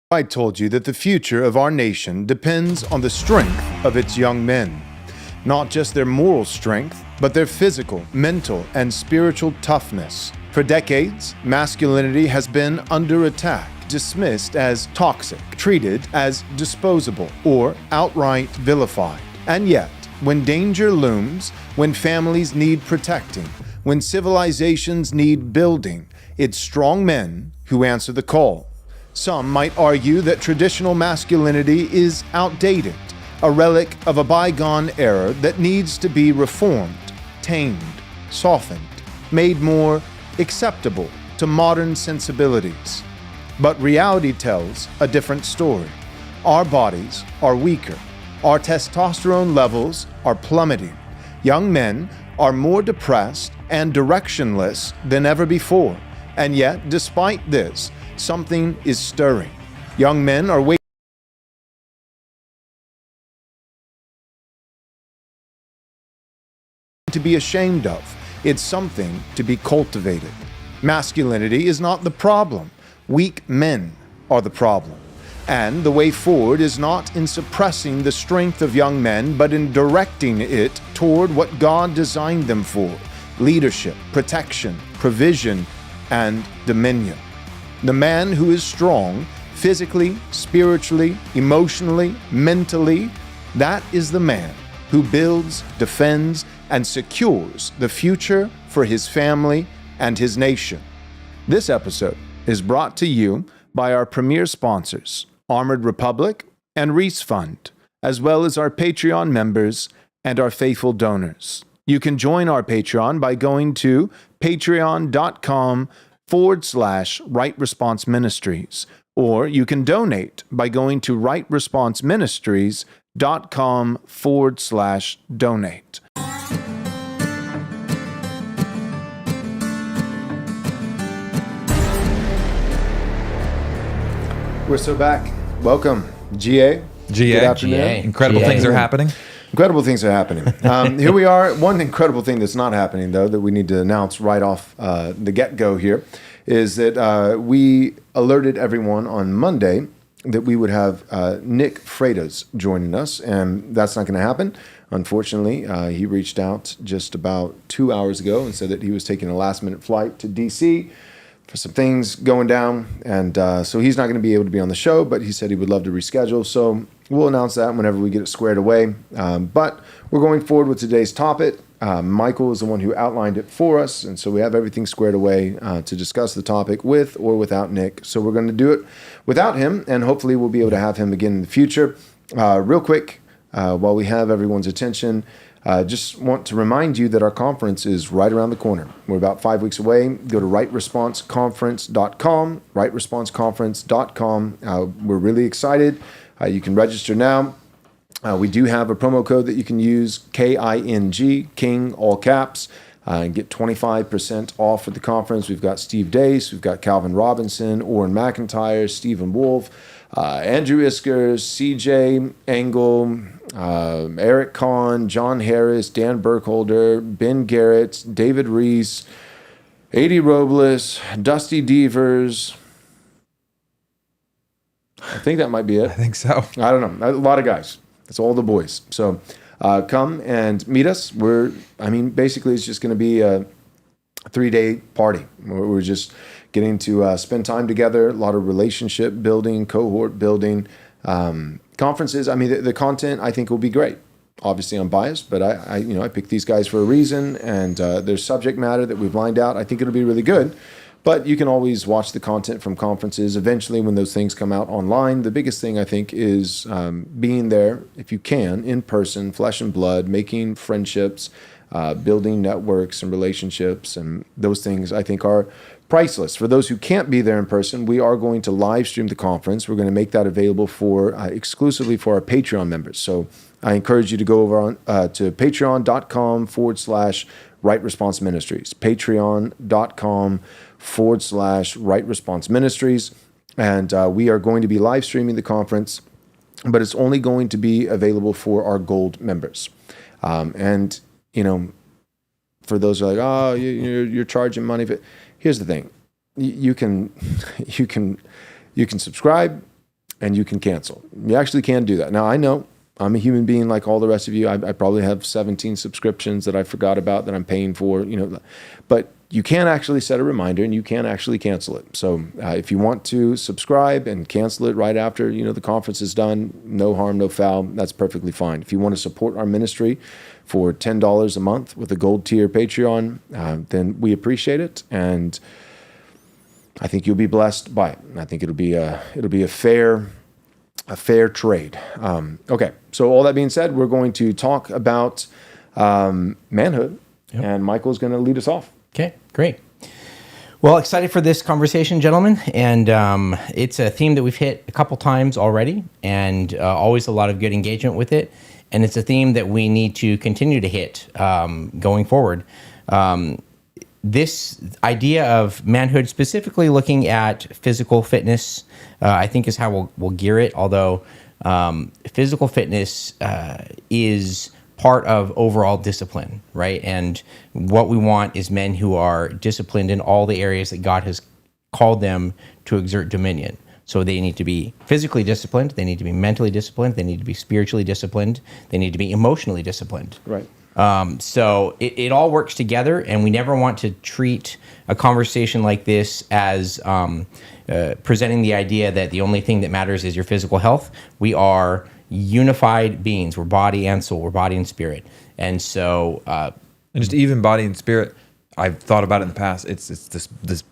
I told you that the future of our nation depends on the strength of its young men. Not just their moral strength, but their physical, mental, and spiritual toughness. For decades, masculinity has been under attack, dismissed as toxic, treated as disposable, or outright vilified. And yet, when danger looms, when families need protecting, when civilizations need building, it's strong men who answer the call. Some might argue that traditional masculinity is outdated, a relic of a bygone era that needs to be reformed, tamed, softened, made more acceptable to modern sensibilities. But reality tells a different story. Our bodies are weaker. Our testosterone levels are plummeting. Young men are more depressed and directionless than ever before. And yet, despite this, something is stirring. Young men are waiting to be ashamed of. It's something to be cultivated. Masculinity is not the problem. Weak men are the problem. And the way forward is not in suppressing the strength of young men, but in directing it toward what God designed them for: leadership, protection, provision, and dominion. The man who is strong, physically, spiritually, emotionally, mentally, that is the man who builds, defends, and secures the future for his family and his nation. This episode is brought to you by our premier sponsors, Armored Republic and Reese Fund, as well as our Patreon members and our faithful donors. You can join our Patreon by going to patreon.com/Right Response Ministries, or you can donate by going to rightresponseministries.com/donate. We're so back. Welcome, GA. Good afternoon. GA. Incredible things are happening. Incredible things are happening. Here we are. One incredible thing that's not happening, though, that we need to announce right off the get-go here, is that we alerted everyone on Monday that we would have Nick Freitas joining us, and that's not going to happen. Unfortunately, he reached out just about 2 hours ago and said that he was taking a last-minute flight to D.C. for some things going down, and so he's not going to be able to be on the show, but he said he would love to reschedule, so we'll announce that whenever we get it squared away. But we're going forward with today's topic. Michael is the one who outlined it for us, and so we have everything squared away to discuss the topic with or without Nick. So we're going to do it without him, and hopefully we'll be able to have him again in the future. Real quick, while we have everyone's attention, just want to remind you that our conference is right around the corner. We're about 5 weeks away. Go to rightresponseconference.com, rightresponseconference.com. We're really excited. You can register now. We do have a promo code that you can use, KING, King, all caps, and get 25% off at the conference. We've got Steve Dace, we've got Calvin Robinson, Orrin McIntyre, Stephen Wolf, Andrew Iskers, CJ Engel, Eric Kahn, John Harris, Dan Burkholder, Ben Garrett, David Reese, A.D. Robles, Dusty Devers. I think that might be it. I think so. I don't know. A lot of guys. It's all the boys. So come and meet us. Basically, it's just going to be a 3-day party. We're just getting to spend time together, a lot of relationship building, cohort building, conferences. The content I think will be great. Obviously, I'm biased, but I picked these guys for a reason, and there's subject matter that we've lined out. I think it'll be really good. But you can always watch the content from conferences eventually when those things come out online. The biggest thing, I think, is being there, if you can, in person, flesh and blood, making friendships, building networks and relationships. And those things, I think, are priceless. For those who can't be there in person, we are going to live stream the conference. We're going to make that available for exclusively for our Patreon members. So I encourage you to go over to patreon.com/Right Response Ministries. Patreon.com/Right Response Ministries. And we are going to be live streaming the conference, but it's only going to be available for our gold members. And, for those who are like, oh, you're charging money. Here's the thing. You can subscribe and you can cancel. You actually can do that. Now, I know I'm a human being like all the rest of you. I probably have 17 subscriptions that I forgot about that I'm paying for, but you can actually set a reminder and you can actually cancel it. So if you want to subscribe and cancel it right after, the conference is done, no harm, no foul, that's perfectly fine. If you want to support our ministry for $10 a month with a gold tier Patreon, then we appreciate it. And I think you'll be blessed by it. I think it'll be a fair trade. Okay. So all that being said, we're going to talk about manhood, and Michael's going to lead us off. Okay, great. Well, excited for this conversation, gentlemen, and it's a theme that we've hit a couple times already, and always a lot of good engagement with it, and it's a theme that we need to continue to hit going forward. This idea of manhood, specifically looking at physical fitness, I think is how we'll gear it, although physical fitness is part of overall discipline, right? And what we want is men who are disciplined in all the areas that God has called them to exert dominion. So they need to be physically disciplined, they need to be mentally disciplined, they need to be spiritually disciplined, they need to be emotionally disciplined. Right. So it all works together, and we never want to treat a conversation like this as presenting the idea that the only thing that matters is your physical health. We are unified beings. We're body and soul. We're body and spirit. And so... and just even body and spirit, I've thought about it in the past. It's this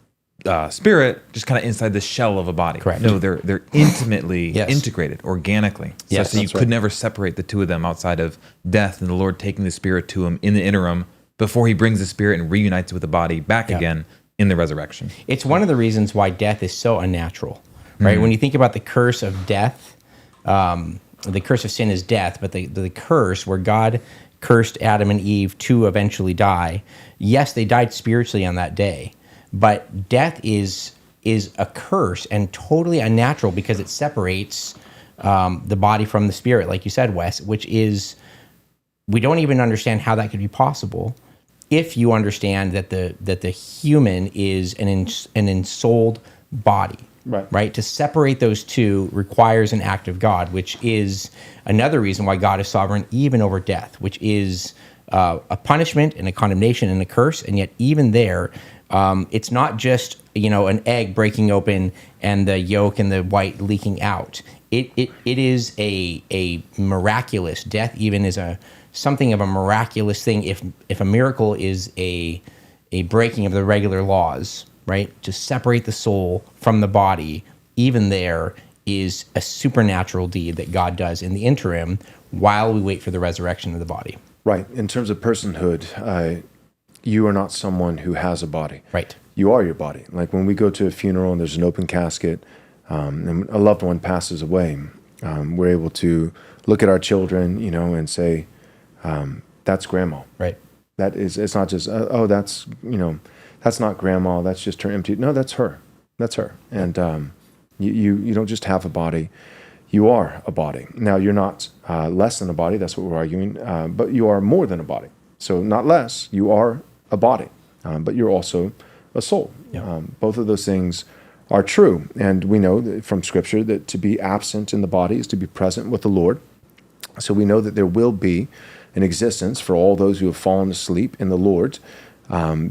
spirit just kind of inside the shell of a body. Correct. No, they're intimately Yes. integrated organically. Yes, so you that's could right. never separate the two of them outside of death and the Lord taking the spirit to him in the interim before he brings the spirit and reunites with the body back again in the resurrection. It's one of the reasons why death is so unnatural, right? Mm-hmm. When you think about the curse of death, the curse of sin is death, but the curse where God cursed Adam and Eve to eventually die, yes, they died spiritually on that day, but death is a curse and totally unnatural because it separates the body from the spirit, like you said, Wes, which is, we don't even understand how that could be possible if you understand that the human is an ensouled body. Right. To separate those two requires an act of God, which is another reason why God is sovereign even over death, which is a punishment and a condemnation and a curse. And yet even there, it's not just, an egg breaking open and the yolk and the white leaking out. It is a miraculous death. Even is something of a miraculous thing. If a miracle is a breaking of the regular laws, right, to separate the soul from the body, even there is a supernatural deed that God does in the interim while we wait for the resurrection of the body. Right. In terms of personhood, you are not someone who has a body. Right. You are your body. Like when we go to a funeral and there's an open casket and a loved one passes away, we're able to look at our children, and say, that's grandma. Right. That is, it's not just, that's, that's not grandma. That's just her empty. No, that's her. That's her. And you don't just have a body. You are a body. Now, you're not less than a body. That's what we're arguing. But you are more than a body. So not less. You are a body. But you're also a soul. Yeah. Both of those things are true. And we know that from Scripture that to be absent in the body is to be present with the Lord. So we know that there will be an existence for all those who have fallen asleep in the Lord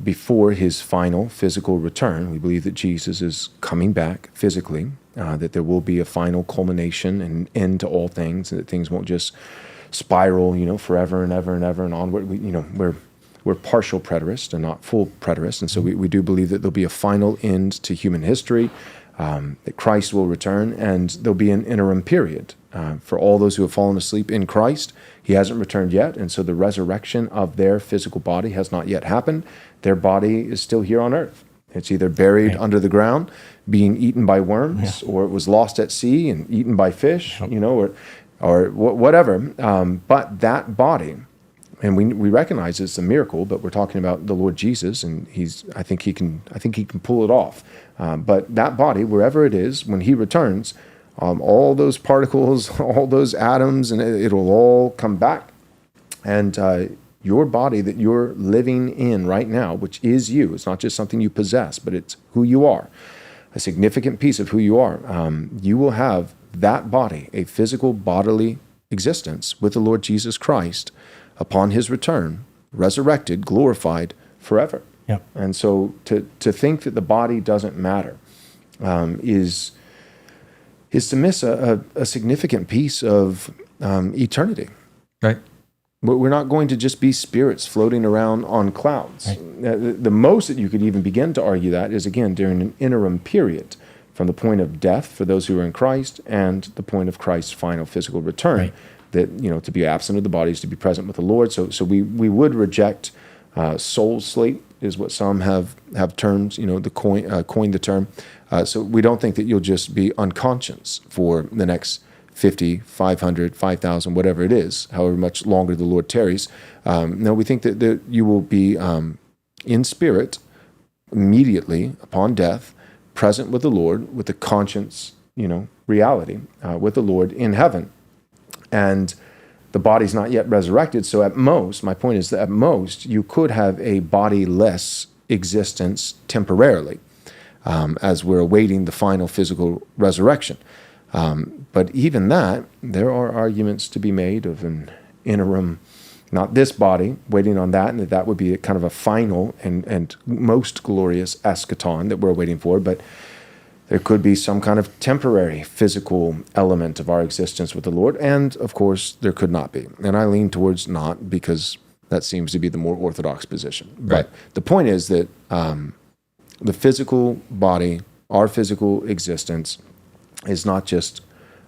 before his final physical return. We believe that Jesus is coming back physically, that there will be a final culmination and end to all things, and that things won't just spiral, forever and ever and ever and onward. We're partial preterists and not full preterists, and so we do believe that there'll be a final end to human history, that Christ will return, and there'll be an interim period for all those who have fallen asleep in Christ. He hasn't returned yet, and so the resurrection of their physical body has not yet happened. Their body is still here on earth. It's either buried under the ground, being eaten by worms, or it was lost at sea and eaten by fish, or whatever. But that body, and we recognize it's a miracle, but we're talking about the Lord Jesus, and I think he can pull it off. But that body, wherever it is, when he returns, all those particles, all those atoms, and it'll all come back. And your body that you're living in right now, which is you, it's not just something you possess, but it's who you are, a significant piece of who you are. You will have that body, a physical bodily existence with the Lord Jesus Christ upon his return, resurrected, glorified forever. Yep. And so to think that the body doesn't matter is to miss a significant piece of eternity. Right. We're not going to just be spirits floating around on clouds. Right. The most that you could even begin to argue that is, again, during an interim period from the point of death for those who are in Christ and the point of Christ's final physical return. Right. That, to be absent of the body is to be present with the Lord. So we would reject soul sleep is what some have termed, coined the term. So we don't think that you'll just be unconscious for the next 50, 500, 5,000, whatever it is, however much longer the Lord tarries. No, we think that you will be in spirit immediately upon death, present with the Lord, with the conscience, reality with the Lord in heaven. And the body's not yet resurrected, so at most, my point is that at most, you could have a bodiless existence temporarily as we're awaiting the final physical resurrection. But even that, there are arguments to be made of an interim, not this body, waiting on that, and that would be kind of a final and most glorious eschaton that we're waiting for, but there could be some kind of temporary physical element of our existence with the Lord, and of course, there could not be. And I lean towards not, because that seems to be the more orthodox position. Right. But the point is that the physical body, our physical existence, is not just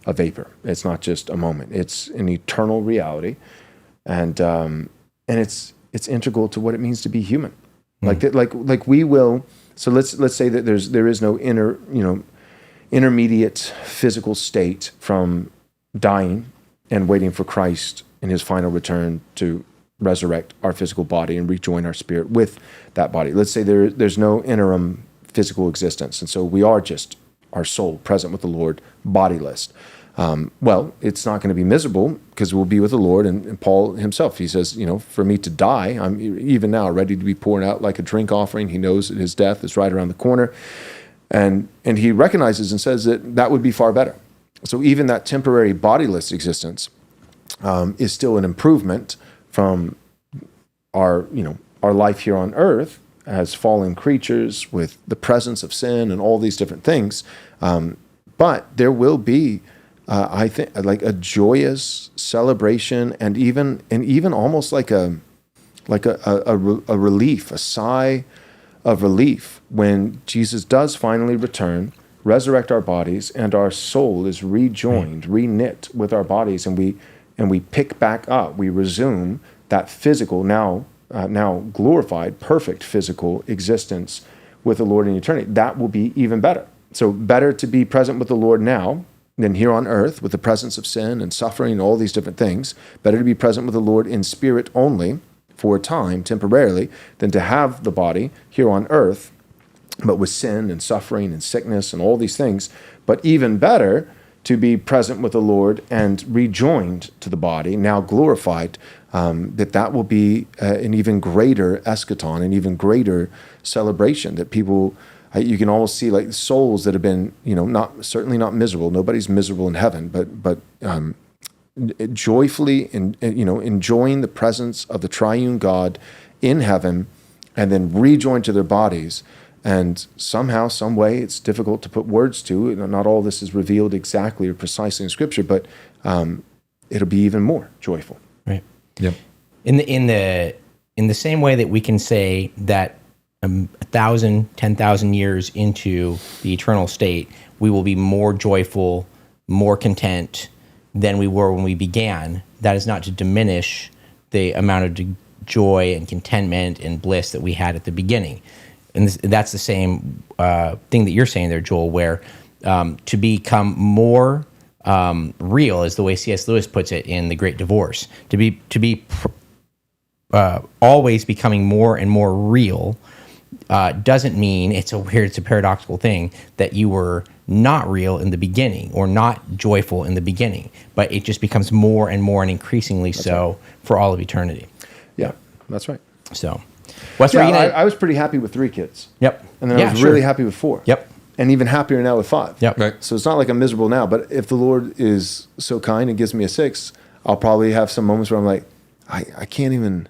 a vapor. It's not just a moment. It's an eternal reality, and it's integral to what it means to be human. Like we will. So let's say that there is no intermediate physical state from dying and waiting for Christ in his final return to resurrect our physical body and rejoin our spirit with that body. Let's say there's no interim physical existence, and so we are just our soul present with the Lord, bodiless. Well, it's not going to be miserable because we'll be with the Lord. And Paul himself, he says, for me to die, I'm even now ready to be poured out like a drink offering. He knows that his death is right around the corner. And he recognizes and says that would be far better. So even that temporary bodiless existence is still an improvement from our life here on earth as fallen creatures with the presence of sin and all these different things. But there will be, I think, like a joyous celebration, and even almost like a relief, a sigh of relief when Jesus does finally return, resurrect our bodies, and our soul is rejoined, reknit with our bodies, and we pick back up, we resume that physical, now glorified, perfect physical existence with the Lord in eternity. That will be even better. So better to be present with the Lord now than here on earth with the presence of sin and suffering and all these different things. Better to be present with the Lord in spirit only for a time, temporarily, than to have the body here on earth, but with sin and suffering and sickness and all these things. But even better to be present with the Lord and rejoined to the body, now glorified, that will be an even greater eschaton, an even greater celebration that people... You can almost see like souls that have been, certainly not miserable. Nobody's miserable in heaven, but joyfully, enjoying the presence of the triune God in heaven, and then rejoined to their bodies. And somehow, some way, it's difficult to put words to. Not all this is revealed exactly or precisely in Scripture, but it'll be even more joyful. Right. Yep. In the same way that we can say that 1,000, 10,000 years into the eternal state, we will be more joyful, more content than we were when we began. That is not to diminish the amount of joy and contentment and bliss that we had at the beginning. And that's the same thing that you're saying there, Joel, where to become more real is the way C.S. Lewis puts it in The Great Divorce. To be always becoming more and more real doesn't mean, it's a paradoxical thing, that you were not real in the beginning or not joyful in the beginning, but it just becomes more and more and increasingly for all of eternity. Yeah, that's right. So, Wes, I was pretty happy with 3 kids. Yep. And then I was really happy with 4. Yep. and even happier now with 5. Yep. Right. So it's not like I'm miserable now, but if the Lord is so kind and gives me a 6, I'll probably have some moments where I'm like, I can't even,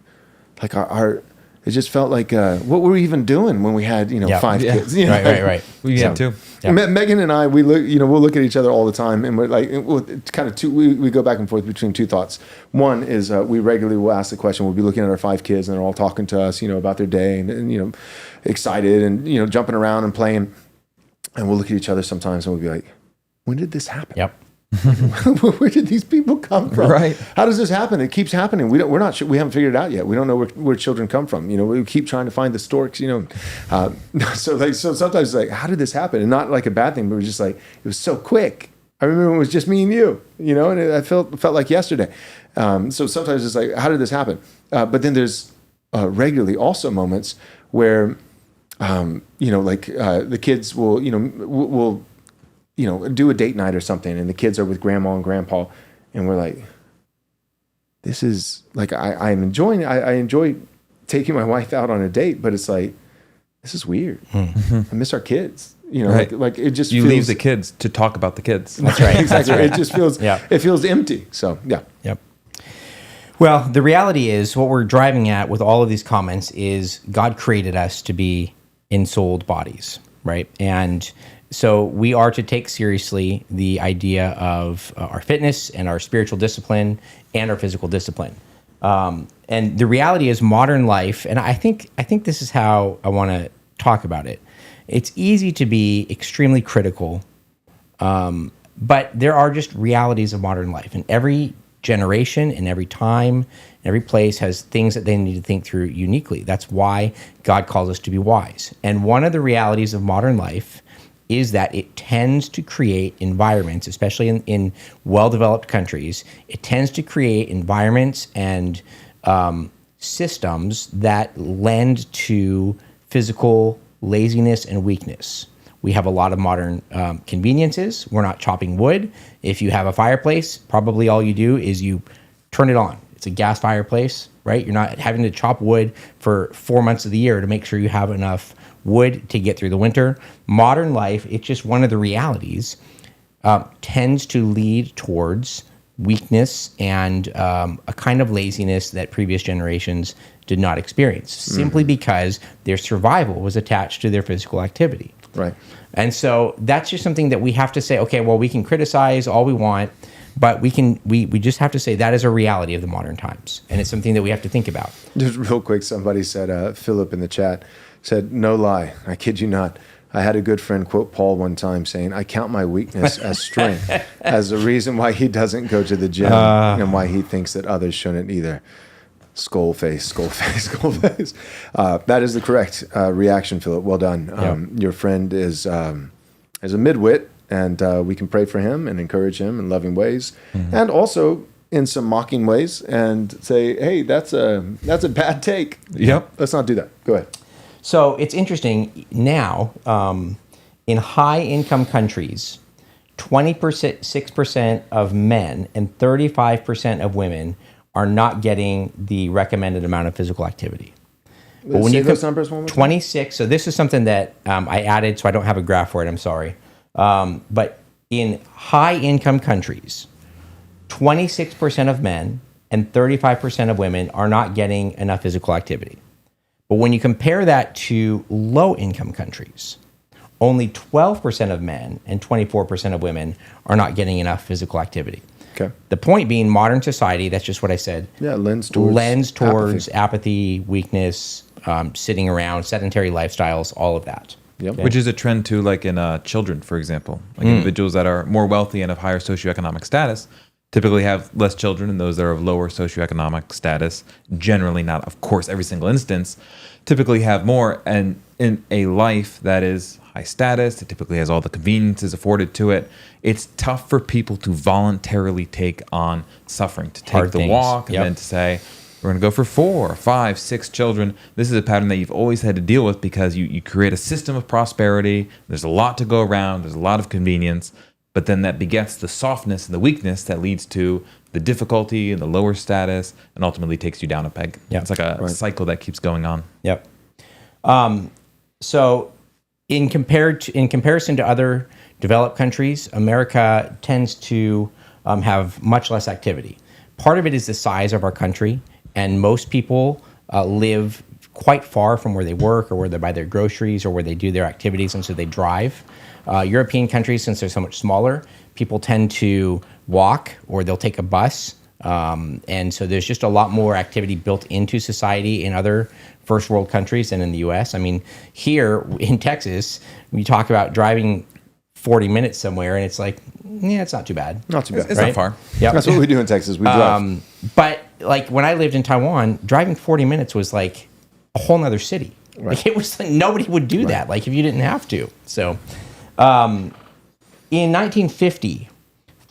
like it just felt like, what were we even doing when we had, 5 kids? You know? Right. We had too. Yeah. Megan and I, we look, we'll look at each other all the time, and we're like, it's kind of we go back and forth between 2 thoughts. One is we regularly will ask the question. We'll be looking at our 5 kids, and they're all talking to us, about their day, and excited, and jumping around and playing. And we'll look at each other sometimes, and we'll be like, when did this happen? Yep. Where did these people come from? Right. How does this happen? It keeps happening. We're not sure. We haven't figured it out yet. We don't know where children come from. We keep trying to find the storks. So sometimes it's like, how did this happen? And not like a bad thing, but it was just like, it was so quick. I remember when it was just me and you. And I felt like yesterday. So sometimes it's like, how did this happen? But then there's regularly also moments where, the kids will do a date night or something, and the kids are with grandma and grandpa, and we're like, this is like, I'm enjoying it. I enjoy taking my wife out on a date, but it's like, this is weird. I miss our kids. Right. Like it just You feels, leave the kids to talk about the kids. That's right. exactly. That's right. It just feels, it feels empty. So yeah. Yep. Well, the reality is what we're driving at with all of these comments is God created us to be ensouled bodies, right? And so we are to take seriously the idea of our fitness and our spiritual discipline and our physical discipline. And the reality is modern life, and I think this is how I want to talk about it. It's easy to be extremely critical, but there are just realities of modern life, and every generation and every time and every place has things that they need to think through uniquely. That's why God calls us to be wise. And one of the realities of modern life is that it tends to create environments, especially in well-developed countries, it tends to create environments and systems that lend to physical laziness and weakness. We have a lot of modern conveniences. We're not chopping wood. If you have a fireplace, probably all you do is you turn it on. It's a gas fireplace, right? You're not having to chop wood for 4 months of the year to make sure you have enough wood to get through the winter. Modern life, it's just one of the realities, tends to lead towards weakness and a kind of laziness that previous generations did not experience, simply because their survival was attached to their physical activity. Right. And so that's just something that we have to say, okay, well, we can criticize all we want, but we just have to say that is a reality of the modern times. And it's something that we have to think about. Just real quick, somebody said, Philip in the chat said, no lie, I kid you not. I had a good friend quote Paul one time saying, I count my weakness as strength, as the reason why he doesn't go to the gym and why he thinks that others shouldn't either. Skull face. That is the correct reaction, Philip. Well done. Your friend is a midwit, and we can pray for him and encourage him in loving ways, and also in some mocking ways, and say, hey, that's a bad take. Yep. Let's not do that. Go ahead. So it's interesting now, in high-income countries, 26% of men and 35% of women are not getting the recommended amount of physical activity. But when Say you those numbers one more time. 26, so this is something that I added, so I don't have a graph for it, I'm sorry. But in high-income countries, 26% of men and 35% of women are not getting enough physical activity. But when you compare that to low-income countries, only 12% of men and 24% of women are not getting enough physical activity. Okay. The point being, modern society, that's just what I said, lends towards apathy, weakness, sitting around, sedentary lifestyles, all of that. Yep. Okay? Which is a trend too, like in children, for example. Like individuals that are more wealthy and of higher socioeconomic status typically have less children, and those that are of lower socioeconomic status, generally not, of course, every single instance, typically have more. And in a life that is high status, it typically has all the conveniences afforded to it. It's tough for people to voluntarily take on suffering, to take Hard the things. walk, and then to say, we're going to go for 4, 5, 6 children. This is a pattern that you've always had to deal with because you create a system of prosperity. There's a lot to go around. There's a lot of convenience. But then that begets the softness and the weakness that leads to the difficulty and the lower status and ultimately takes you down a peg. Yep. It's like a cycle that keeps going on. Yep. So in comparison to other developed countries, America tends to have much less activity. Part of it is the size of our country, and most people live quite far from where they work or where they buy their groceries or where they do their activities, and so they drive. European countries, since they're so much smaller, people tend to walk or they'll take a bus. And so there's just a lot more activity built into society in other first world countries than in the US. I mean, here in Texas, we talk about driving 40 minutes somewhere and it's like, yeah, it's not too bad. Not too bad. It's not far. Yep. That's what we do in Texas. We drive. But like when I lived in Taiwan, driving 40 minutes was like a whole nother city. Right. Like it was like, nobody would do that. Like if you didn't have to. So in 1950,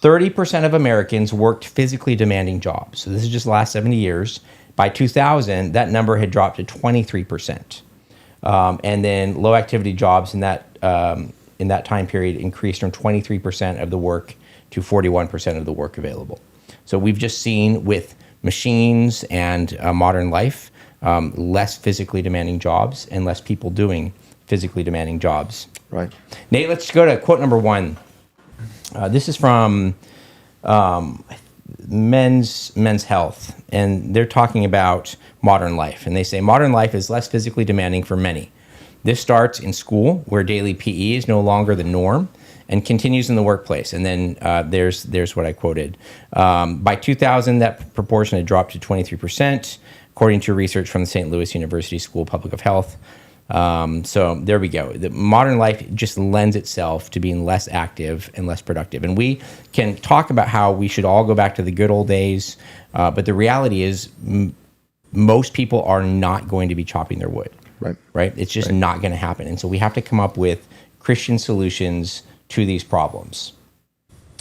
30% of Americans worked physically demanding jobs. So this is just the last 70 years. By 2000, that number had dropped to 23%. And then low activity jobs in that time period increased from 23% of the work to 41% of the work available. So we've just seen with machines and modern life, less physically demanding jobs and less people doing physically demanding jobs. Right. Nate, let's go to quote number 1. This is from Men's Health, and they're talking about modern life. And they say, modern life is less physically demanding for many. This starts in school, where daily PE is no longer the norm, and continues in the workplace. And then there's what I quoted. By 2000, that proportion had dropped to 23%, according to research from the St. Louis University School of Public Health. So there we go. The modern life just lends itself to being less active and less productive. And we can talk about how we should all go back to the good old days, but the reality is most people are not going to be chopping their wood. Right? It's just not going to happen. And so we have to come up with Christian solutions to these problems.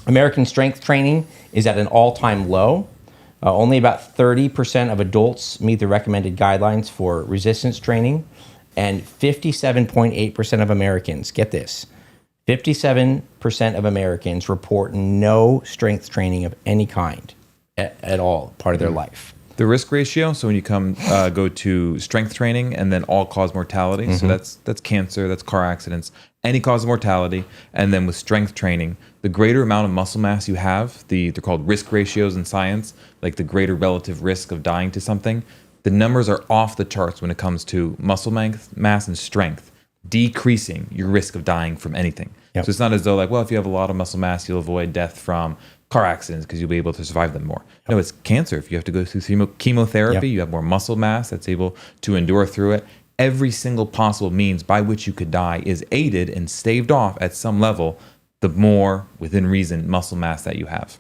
American strength training is at an all-time low. Only about 30% of adults meet the recommended guidelines for resistance training. And 57.8% of Americans, get this, 57% of Americans report no strength training of any kind at all, part of their life. The risk ratio, so when you go to strength training and then all-cause mortality, so that's cancer, that's car accidents, any cause of mortality, and then with strength training, the greater amount of muscle mass you have, they're called risk ratios in science, like the greater relative risk of dying to something, the numbers are off the charts when it comes to muscle mass and strength, decreasing your risk of dying from anything. Yep. So it's not as though like, well, if you have a lot of muscle mass, you'll avoid death from car accidents because you'll be able to survive them more. Yep. No, it's cancer. If you have to go through chemotherapy, you have more muscle mass that's able to endure through it. Every single possible means by which you could die is aided and staved off at some level, the more within reason muscle mass that you have,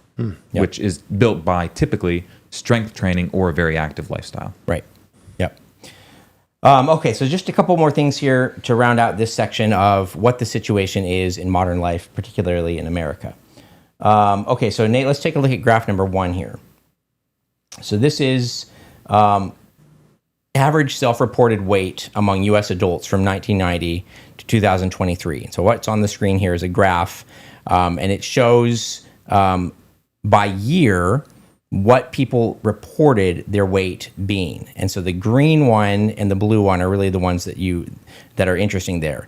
which is built by typically strength training or a very active lifestyle. Right. Yep. Okay, so just a couple more things here to round out this section of what the situation is in modern life, particularly in America. Okay, so Nate, let's take a look at graph number 1 here. So this is average self-reported weight among U.S. adults from 1990 to 2023. And so what's on the screen here is a graph, and it shows by year what people reported their weight being. And so the green one and the blue one are really the ones that are interesting there.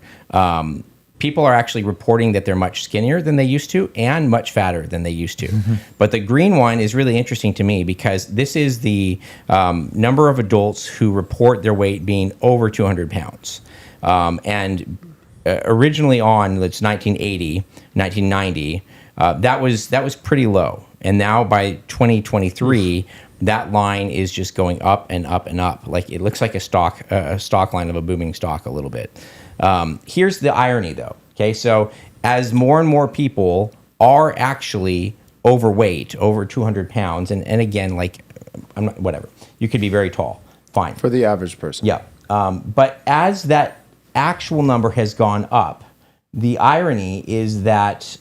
People are actually reporting that they're much skinnier than they used to and much fatter than they used to. But the green one is really interesting to me because this is the number of adults who report their weight being over 200 pounds. And originally it's 1980, 1990, that was pretty low. And now by 2023, that line is just going up and up and up. Like it looks like a stock line of a booming stock a little bit. Here's the irony though. Okay. So as more and more people are actually overweight, over 200 pounds, and again, like whatever, you could be very tall, fine. For the average person. Yeah. But as that actual number has gone up, the irony is that,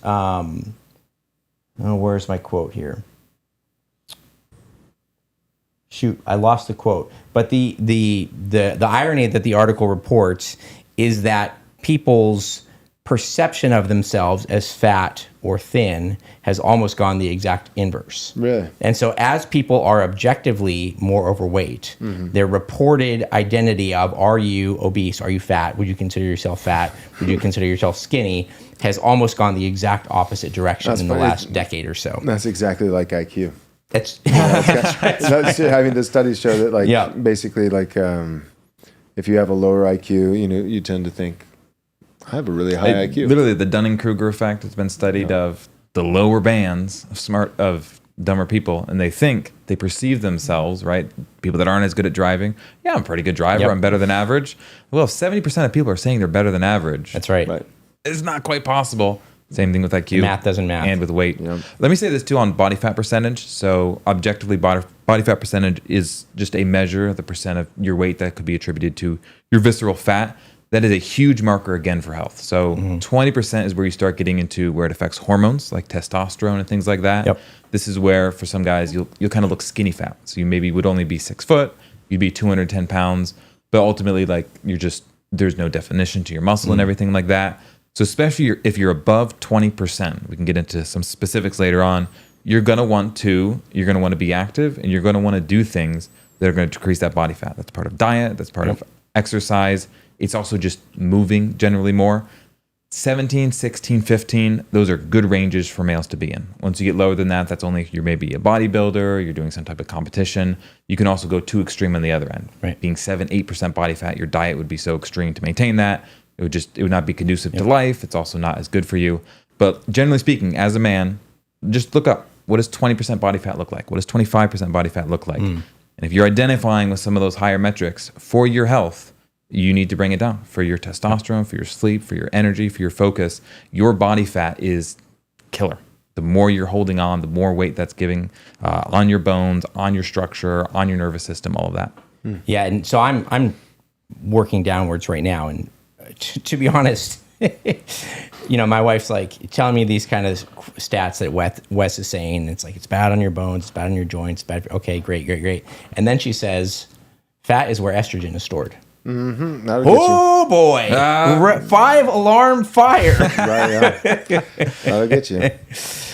where's my quote here? Shoot, I lost the quote. But the irony that the article reports is that people's perception of themselves as fat or thin has almost gone the exact inverse. Really? And so as people are objectively more overweight, their reported identity of, are you obese? Are you fat? Would you consider yourself fat? Would you consider yourself skinny? Has almost gone the exact opposite direction in the last decade or so. That's exactly like IQ. That's I mean, the studies show that, like, basically, like, if you have a lower IQ, you tend to think, I have a really high IQ. Literally, the Dunning-Kruger effect has been studied of the lower bands of dumber people, and they perceive themselves, right? People that aren't as good at driving. Yeah, I'm a pretty good driver. Yep. I'm better than average. Well, if 70% of people are saying they're better than average, That's right. it's not quite possible. Same thing with IQ. Math doesn't math. And with weight. Yep. Let me say this too on body fat percentage. So objectively, body fat percentage is just a measure of the percent of your weight that could be attributed to your visceral fat. That is a huge marker again for health. So 20% is where you start getting into where it affects hormones like testosterone and things like that. Yep. This is where for some guys you'll kind of look skinny fat. So you maybe would only be 6 foot, you'd be 210 pounds, but ultimately like there's no definition to your muscle and everything like that. So especially if you're above 20%, we can get into some specifics later on. You're gonna want to be active, and you're gonna want to do things that are going to decrease that body fat. That's part of diet. That's part of exercise. It's also just moving generally more. 17, 16, 15, those are good ranges for males to be in. Once you get lower than that, that's only if you're maybe a bodybuilder, you're doing some type of competition. You can also go too extreme on the other end. Right. Being 7, 8% body fat, your diet would be so extreme to maintain that. It would not be conducive to life. It's also not as good for you. But generally speaking, as a man, just look up, what does 20% body fat look like? What does 25% body fat look like? And if you're identifying with some of those higher metrics for your health, you need to bring it down for your testosterone, for your sleep, for your energy, for your focus. Your body fat is killer. The more you're holding on, the more weight that's giving on your bones, on your structure, on your nervous system, all of that. Yeah, and so I'm working downwards right now, and to be honest, my wife's like telling me these kind of stats that Wes is saying. It's like, it's bad on your bones, it's bad on your joints, it's bad. Okay, great. And then she says, fat is where estrogen is stored. Mm-hmm. Oh boy! 5-alarm fire. Right, yeah. That'll get you.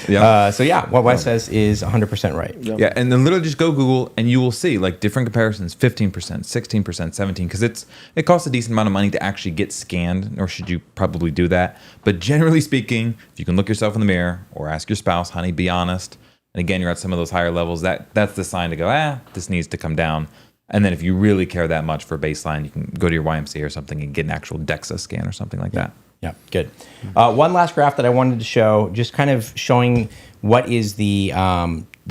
Yeah. What Wes says is 100% right. Yep. Yeah, and then literally just go Google and you will see like different comparisons, 15%, 16%, 17%, because it costs a decent amount of money to actually get scanned, or should you probably do that. But generally speaking, if you can look yourself in the mirror or ask your spouse, honey, be honest. And again, you're at some of those higher levels, that's the sign to go, this needs to come down. And then if you really care that much for baseline, you can go to your YMCA or something and get an actual DEXA scan or something like that. Yeah, good. One last graph that I wanted to show, just kind of showing what is the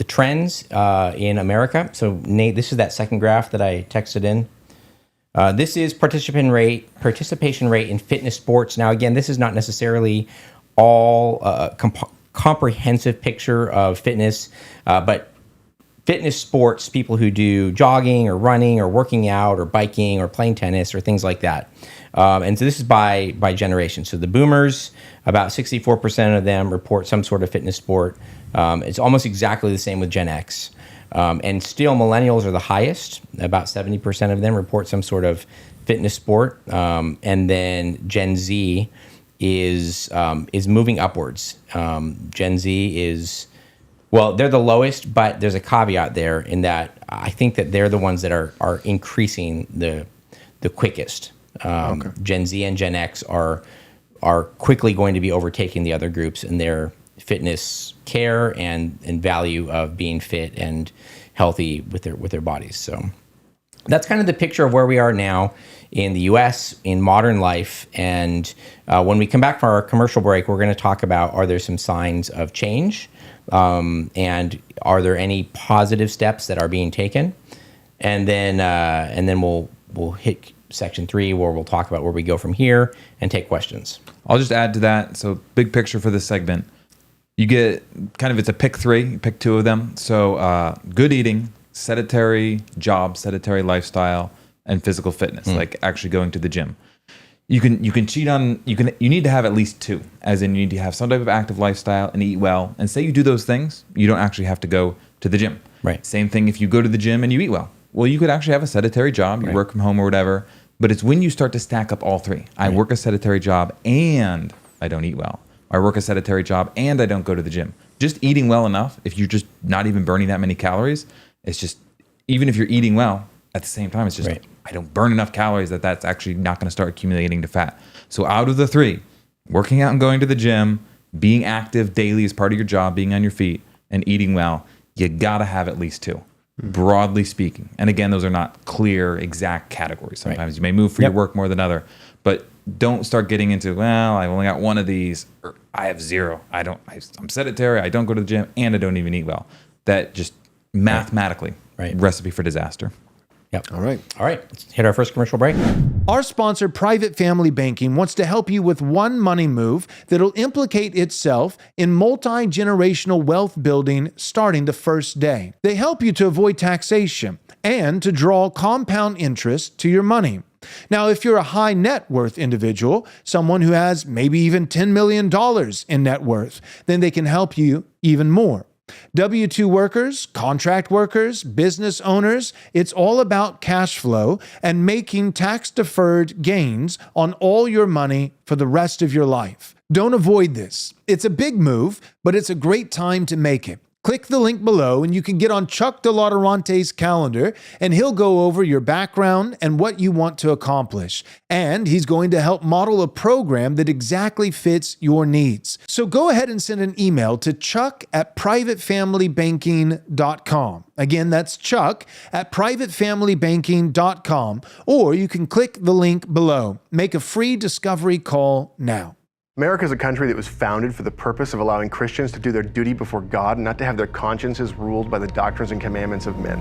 trends in America. So Nate, this is that second graph that I texted in. This is participation rate in fitness sports. Now, again, this is not necessarily all comprehensive picture of fitness, but fitness sports, people who do jogging or running or working out or biking or playing tennis or things like that. And so this is by generation. So the boomers, about 64% of them report some sort of fitness sport. It's almost exactly the same with Gen X. And still millennials are the highest. About 70% of them report some sort of fitness sport. And then Gen Z is moving upwards. Gen Z is... Well, they're the lowest, but there's a caveat there in that I think that they're the ones that are increasing the quickest. Gen Z and Gen X are quickly going to be overtaking the other groups in their fitness care and value of being fit and healthy with their bodies. So that's kind of the picture of where we are now in the U.S. in modern life. And when we come back from our commercial break, we're going to talk about, are there some signs of change? And are there any positive steps that are being taken? And then we'll hit section 3 where we'll talk about where we go from here and take questions. I'll just add to that. So big picture for this segment, you get kind of, it's a pick 3, you pick 2 of them. So good eating, sedentary job, sedentary lifestyle, and physical fitness, like actually going to the gym. You can cheat on, you need to have at least 2, as in you need to have some type of active lifestyle and eat well. And say you do those things, you don't actually have to go to the gym. Right. Same thing if you go to the gym and you eat well. Well, you could actually have a sedentary job, you work from home or whatever, but it's when you start to stack up all 3. I work a sedentary job and I don't eat well. I work a sedentary job and I don't go to the gym. Just eating well enough, if you're just not even burning that many calories, it's just, even if you're eating well, at the same time, it's just, I don't burn enough calories that's actually not going to start accumulating to fat. So out of the three, working out and going to the gym, being active daily as part of your job, being on your feet, and eating well, you got to have at least two, broadly speaking. And again, those are not clear, exact categories. Sometimes you may move for your work more than other, but don't start getting into, well, I've only got one of these, or I have zero. I'm sedentary, I don't go to the gym, and I don't even eat well. That just mathematically, recipe for disaster. Yep. All right. Let's hit our first commercial break. Our sponsor, Private Family Banking, wants to help you with one money move that'll implicate itself in multi-generational wealth building starting the first day. They help you to avoid taxation and to draw compound interest to your money. Now, if you're a high net worth individual, someone who has maybe even $10 million in net worth, then they can help you even more. W-2 workers, contract workers, business owners, it's all about cash flow and making tax-deferred gains on all your money for the rest of your life. Don't avoid this. It's a big move, but it's a great time to make it. Click the link below and you can get on Chuck DeLauderante's calendar and he'll go over your background and what you want to accomplish. And he's going to help model a program that exactly fits your needs. So go ahead and send an email to chuck@privatefamilybanking.com. Again, that's chuck@privatefamilybanking.com, or you can click the link below. Make a free discovery call now. America is a country that was founded for the purpose of allowing Christians to do their duty before God and not to have their consciences ruled by the doctrines and commandments of men.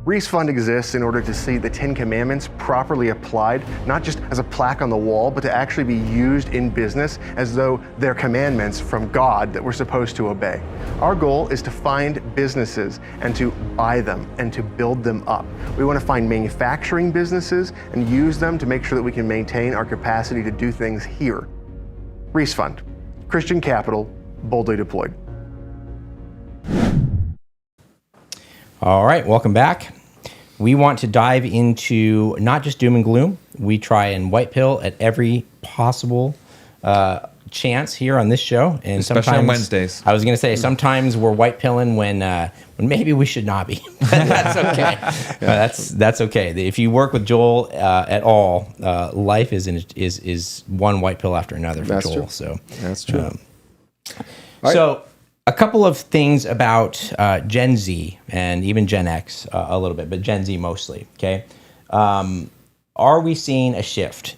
Reese Fund exists in order to see the 10 Commandments properly applied, not just as a plaque on the wall, but to actually be used in business as though they're commandments from God that we're supposed to obey. Our goal is to find businesses and to buy them and to build them up. We want to find manufacturing businesses and use them to make sure that we can maintain our capacity to do things here. Reese Fund, Christian capital, boldly deployed. All right, welcome back. We want to dive into not just doom and gloom. We try and white pill at every possible chance here on this show, and especially sometimes on Wednesdays. I was going to say sometimes we're white pilling when maybe we should not be. That's okay. That's okay. If you work with Joel at all, life is one white pill after another for Joel. True. So that's true. So a couple of things about Gen Z and even Gen X a little bit, but Gen Z mostly. Okay, are we seeing a shift?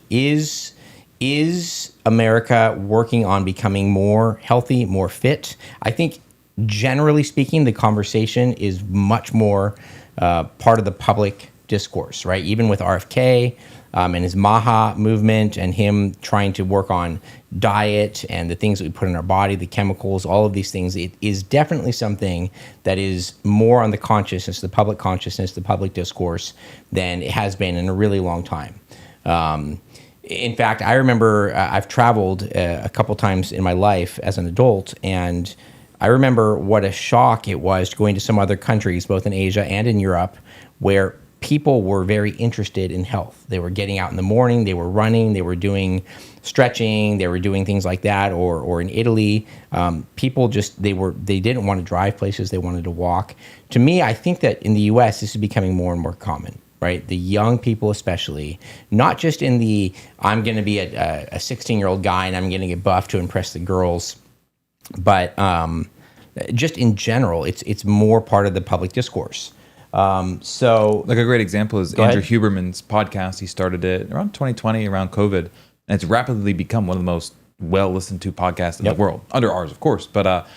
Is America working on becoming more healthy, more fit? I think, generally speaking, the conversation is much more part of the public discourse, right? Even with RFK and his Maha movement and him trying to work on diet and the things that we put in our body, the chemicals, all of these things, it is definitely something that is more on the consciousness, the public consciousness, the public discourse than it has been in a really long time. In fact, I remember I've traveled a couple times in my life as an adult, and I remember what a shock it was going to some other countries, both in Asia and in Europe, where people were very interested in health. They were getting out in the morning, they were running, they were doing stretching, they were doing things like that. Or in Italy, people just, they didn't want to drive places, they wanted to walk. To me, I think that in the US, this is becoming more and more common. Right, the young people especially, not just in the I'm going to be a 16-year-old guy and I'm going to get buff to impress the girls, but just in general, it's more part of the public discourse. So, like a great example is Andrew Huberman's podcast. He started it around 2020, around COVID, and it's rapidly become one of the most well listened to podcasts in the world, under ours, of course, but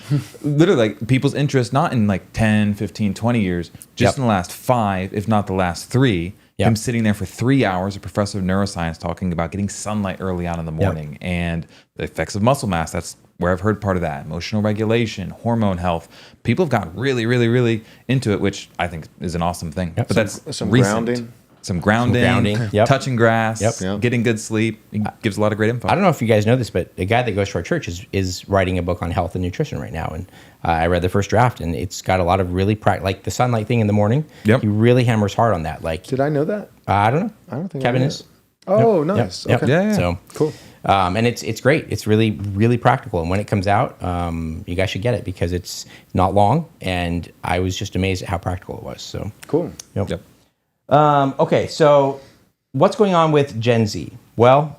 literally like people's interest, not in like 10, 15, 20 years, just in the last 5, if not the last 3, him sitting there for 3 hours, a professor of neuroscience talking about getting sunlight early on in the morning and the effects of muscle mass. That's where I've heard part of that. Emotional regulation, hormone health. People have gotten really, really, really into it, which I think is an awesome thing. But that's some recent. grounding. Some grounding, touching grass, Yep. getting good sleep. He gives a lot of great info. I don't know if you guys know this, but a guy that goes to our church is writing a book on health and nutrition right now. And I read the first draft, and it's got a lot of really like the sunlight thing in the morning. He really hammers hard on that. Like, Did I know that? I don't know. I don't think Kevin I is. Oh, nice. Yep. Okay. Yeah. So Cool. And it's great. It's really, really practical. And when it comes out, you guys should get it because it's not long. And I was just amazed at how practical it was. So Cool. Yep. okay, so what's going on with Gen Z? Well,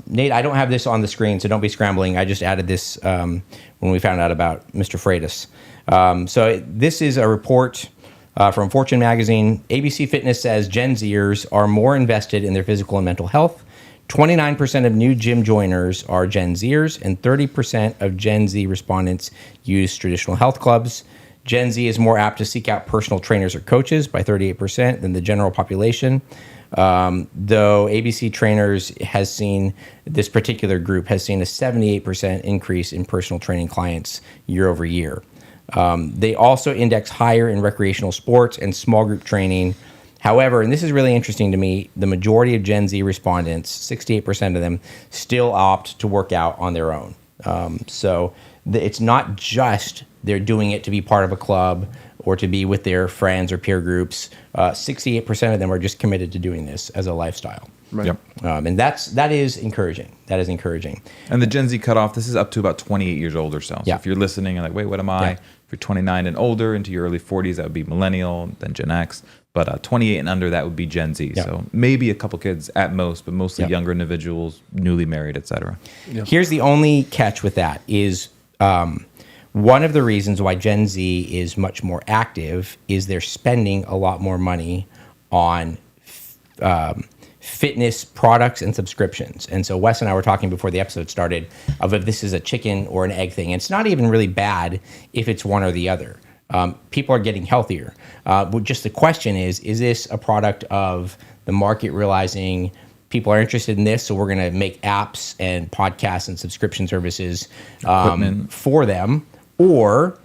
Nate, I don't have this on the screen, so don't be scrambling. I just added this when we found out about Mr. Freitas. So this is a report from Fortune magazine. ABC Fitness says Gen Zers are more invested in their physical and mental health. 29% of new gym joiners are Gen Zers, and 30% of Gen Z respondents use traditional health clubs. Gen Z is more apt to seek out personal trainers or coaches by 38% than the general population. Though ABC Trainers has seen, this particular group has seen a 78% increase in personal training clients year over year. They also index higher in recreational sports and small group training. However, and this is really interesting to me, the majority of Gen Z respondents, 68% of them, still opt to work out on their own. So it's not just they're doing it to be part of a club or to be with their friends or peer groups. 68% of them are just committed to doing this as a lifestyle. Right. Yep. And that is encouraging. That is encouraging. And the Gen Z cutoff, this is up to about 28 years old or so. So Yeah. if you're listening and like, wait, what am I? Yeah. If you're 29 and older into your early 40s, that would be millennial, then Gen X. But 28 and under, that would be Gen Z. Yeah. So maybe a couple kids at most, but mostly Yeah. younger individuals, newly married, etc. Here's the only catch with that is one of the reasons why Gen Z is much more active is they're spending a lot more money on fitness products and subscriptions. And so Wes and I were talking before the episode started of if this is a chicken or an egg thing. And it's not even really bad if it's one or the other. People are getting healthier. But just the question is this a product of the market realizing people are interested in this, so we're going to make apps and podcasts and subscription services for them? Or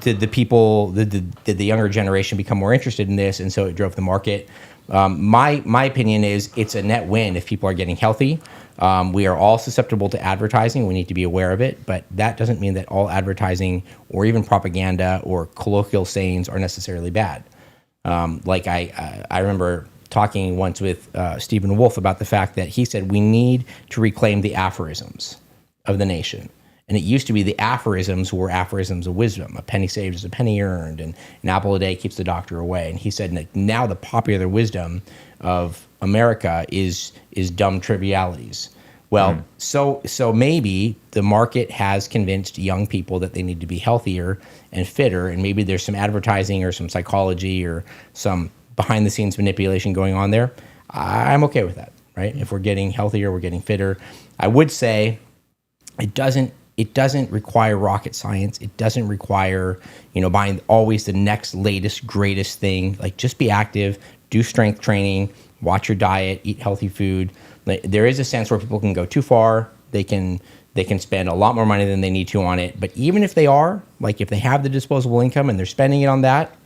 did the younger generation become more interested in this, and so it drove the market? My opinion is it's a net win if people are getting healthy. We are all susceptible to advertising. We need to be aware of it, but that doesn't mean that all advertising or even propaganda or colloquial sayings are necessarily bad. Like I remember talking once with Stephen Wolf about the fact that he said we need to reclaim the aphorisms of the nation. And it used to be the aphorisms were aphorisms of wisdom. A penny saved is a penny earned, and an apple a day keeps the doctor away. And he said that now the popular wisdom of America is dumb trivialities. Well, so maybe the market has convinced young people that they need to be healthier and fitter, and maybe there's some advertising or some psychology or some behind-the-scenes manipulation going on there. I'm okay with that, right? If we're getting healthier, we're getting fitter. I would say it doesn't require rocket science. It doesn't require, buying always the next latest, greatest thing. Like, just be active, do strength training, watch your diet, eat healthy food. There is a sense where people can go too far. They can spend a lot more money than they need to on it. But even if they are, like if they have the disposable income and they're spending it on that,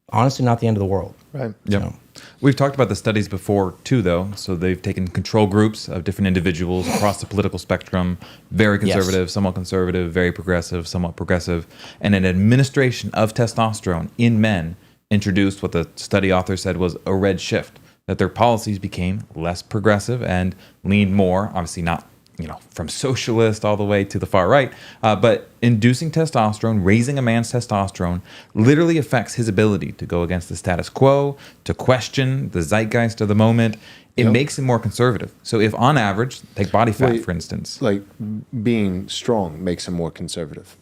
honestly, not the end of the world. Right. Yep. So, We've talked about the studies before too, though. So they've taken control groups of different individuals across the political spectrum, very conservative, somewhat conservative, very progressive, somewhat progressive, and an administration of testosterone in men introduced what the study author said was a red shift, that their policies became less progressive and leaned more, obviously not from socialist all the way to the far right, but inducing testosterone, raising a man's testosterone, literally affects his ability to go against the status quo, to question the zeitgeist of the moment. It makes him more conservative. So if on average, take body fat, for instance. Like being strong makes him more conservative.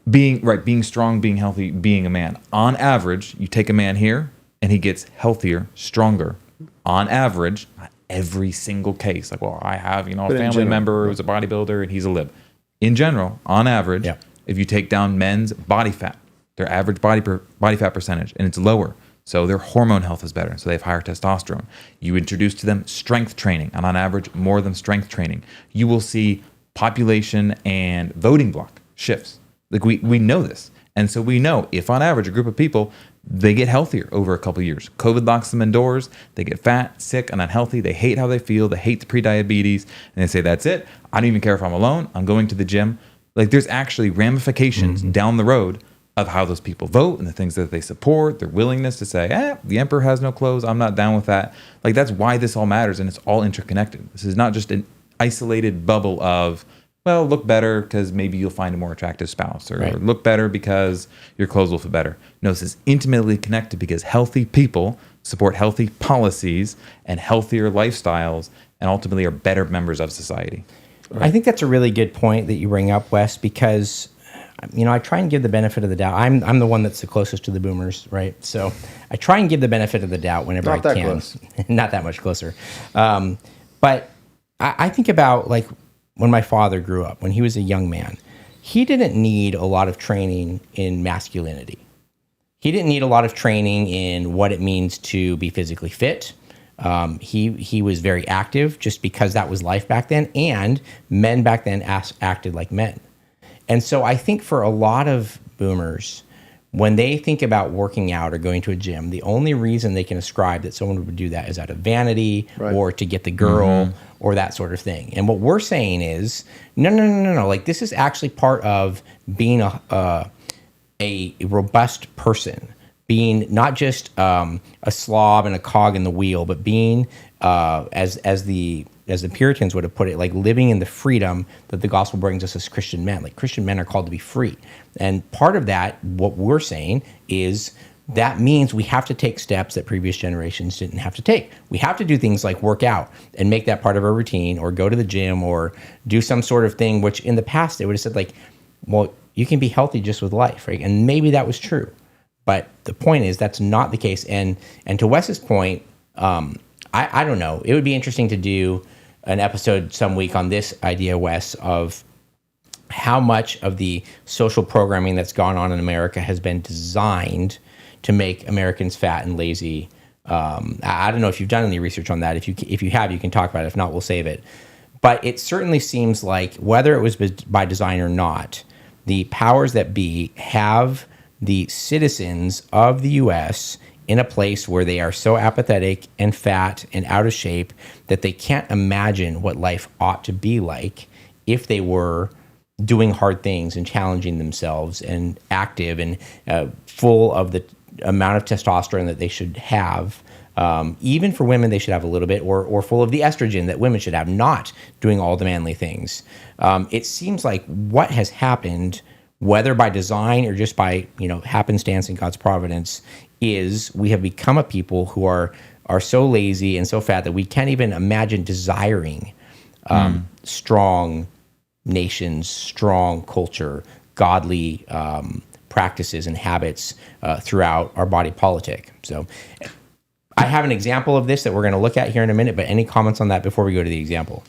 Being strong, being healthy, being a man. On average, you take a man here and he gets healthier, stronger. On average, not every single case. Like, well, I have, a family member who's a bodybuilder and he's a lib. In general, on average, if you take down men's body fat, their average body fat percentage, and it's lower. So their hormone health is better. So they have higher testosterone. You introduce to them strength training, and on average, more than strength training. You will see population and voting block shifts. Like we know this. And so we know if on average a group of people, they get healthier over a couple of years. COVID locks them indoors. They get fat, sick, and unhealthy. They hate how they feel. They hate the prediabetes. And they say, that's it. I don't even care if I'm alone. I'm going to the gym. Like, there's actually ramifications down the road of how those people vote and the things that they support, their willingness to say, the emperor has no clothes. I'm not down with that. Like, that's why this all matters, and it's all interconnected. This is not just isolated bubble of, well, look better because maybe you'll find a more attractive spouse, or Right. look better because your clothes will fit better. No, this is intimately connected because healthy people support healthy policies and healthier lifestyles, and ultimately are better members of society. I think that's a really good point that you bring up, Wes, because I try and give the benefit of the doubt. I'm the one that's the closest to the boomers, right? So I try and give the benefit of the doubt whenever Not I that can. close. Not that much closer. But I think about like when my father grew up, when he was a young man, he didn't need a lot of training in masculinity. He didn't need a lot of training in what it means to be physically fit. He was very active just because that was life back then, and men back then acted like men. And so I think for a lot of boomers, when they think about working out or going to a gym, the only reason they can ascribe that someone would do that is out of vanity or to get the girl or that sort of thing. And what we're saying is, no. Like, this is actually part of being a robust person, being not just a slob and a cog in the wheel, but being as the Puritans would have put it, like living in the freedom that the gospel brings us as Christian men. Like, Christian men are called to be free. And part of that, what we're saying is that means we have to take steps that previous generations didn't have to take. We have to do things like work out and make that part of our routine, or go to the gym, or do some sort of thing, which in the past they would have said like, well, you can be healthy just with life, right? And maybe that was true. But the point is that's not the case. And to Wes's point, I don't know. It would be interesting to do an episode some week on this idea, Wes, of how much of the social programming that's gone on in America has been designed to make Americans fat and lazy. I don't know if you've done any research on that. If you have, you can talk about it. If not, we'll save it. But it certainly seems like, whether it was by design or not, the powers that be have the citizens of the U.S. in a place where they are so apathetic and fat and out of shape that they can't imagine what life ought to be like if they were doing hard things and challenging themselves and active and full of the amount of testosterone that they should have. Even for women, they should have a little bit, or full of the estrogen that women should have, not doing all the manly things. It seems like what has happened, whether by design or just by happenstance and God's providence, is we have become a people who are so lazy and so fat that we can't even imagine desiring strong nations, strong culture, godly practices and habits throughout our body politic. So I have an example of this that we're going to look at here in a minute, but any comments on that before we go to the example?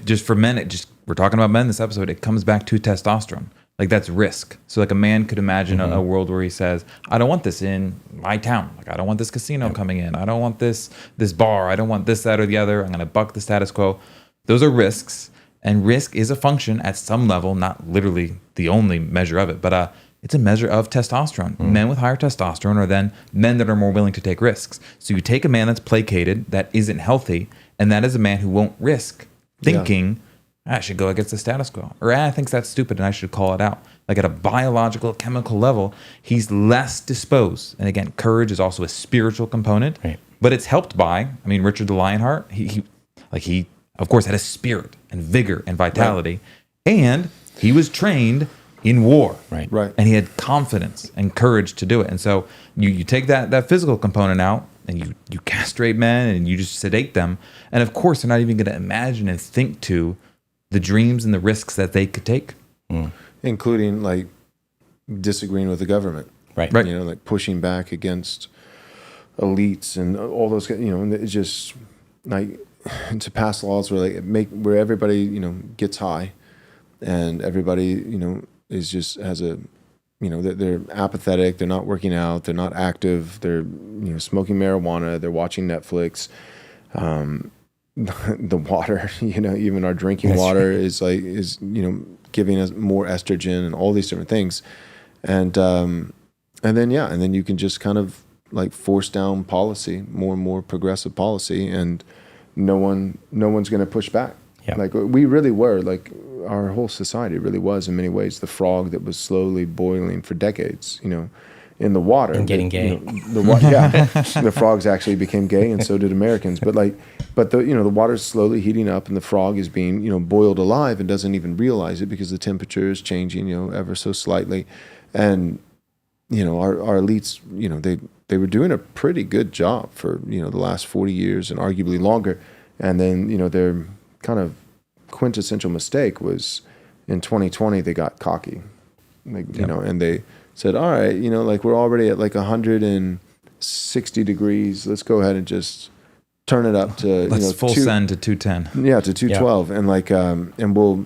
Just for men, we're talking about men this episode. It comes back to testosterone. Like, that's risk. So like a man could imagine a world where he says, I don't want this in my town. Like, I don't want this casino coming in. I don't want this bar. I don't want this, that, or the other. I'm going to buck the status quo. Those are risks. And risk is a function at some level, not literally the only measure of it, but it's a measure of testosterone. Men with higher testosterone are then men that are more willing to take risks. So you take a man that's placated, that isn't healthy, and that is a man who won't risk thinking, I should go against the status quo, or I think that's stupid and I should call it out. Like, at a biological, chemical level, he's less disposed. And again, courage is also a spiritual component, but it's helped by, Richard the Lionheart, he of course had a spirit and vigor and vitality, and he was trained in war, Right. and he had confidence and courage to do it. And so you take that physical component out, and you castrate men and you just sedate them, and of course they're not even going to imagine and think to the dreams and the risks that they could take, including like disagreeing with the government, Right. Like pushing back against elites and all those, and it's just like to pass laws where everybody gets high, and everybody is just has a they're apathetic, they're not working out, they're not active, they're smoking marijuana, they're watching Netflix. The water, even our drinking water is giving us more estrogen and all these different things, and then you can just kind of like force down policy, more and more progressive policy, and no one's going to push back. Yeah. Like, we really were, like, our whole society really was in many ways the frog that was slowly boiling for decades, in the water. And getting gay. The frogs actually became gay, and so did Americans. But the water's slowly heating up, and the frog is being boiled alive and doesn't even realize it because the temperature is changing ever so slightly, and our elites they were doing a pretty good job for the last 40 years and arguably longer, and then their kind of quintessential mistake was in 2020 they got cocky, and they said, all right, we're already at 160 degrees. Let's go ahead and just turn it up to full send to 210. Yeah, to 212, and we'll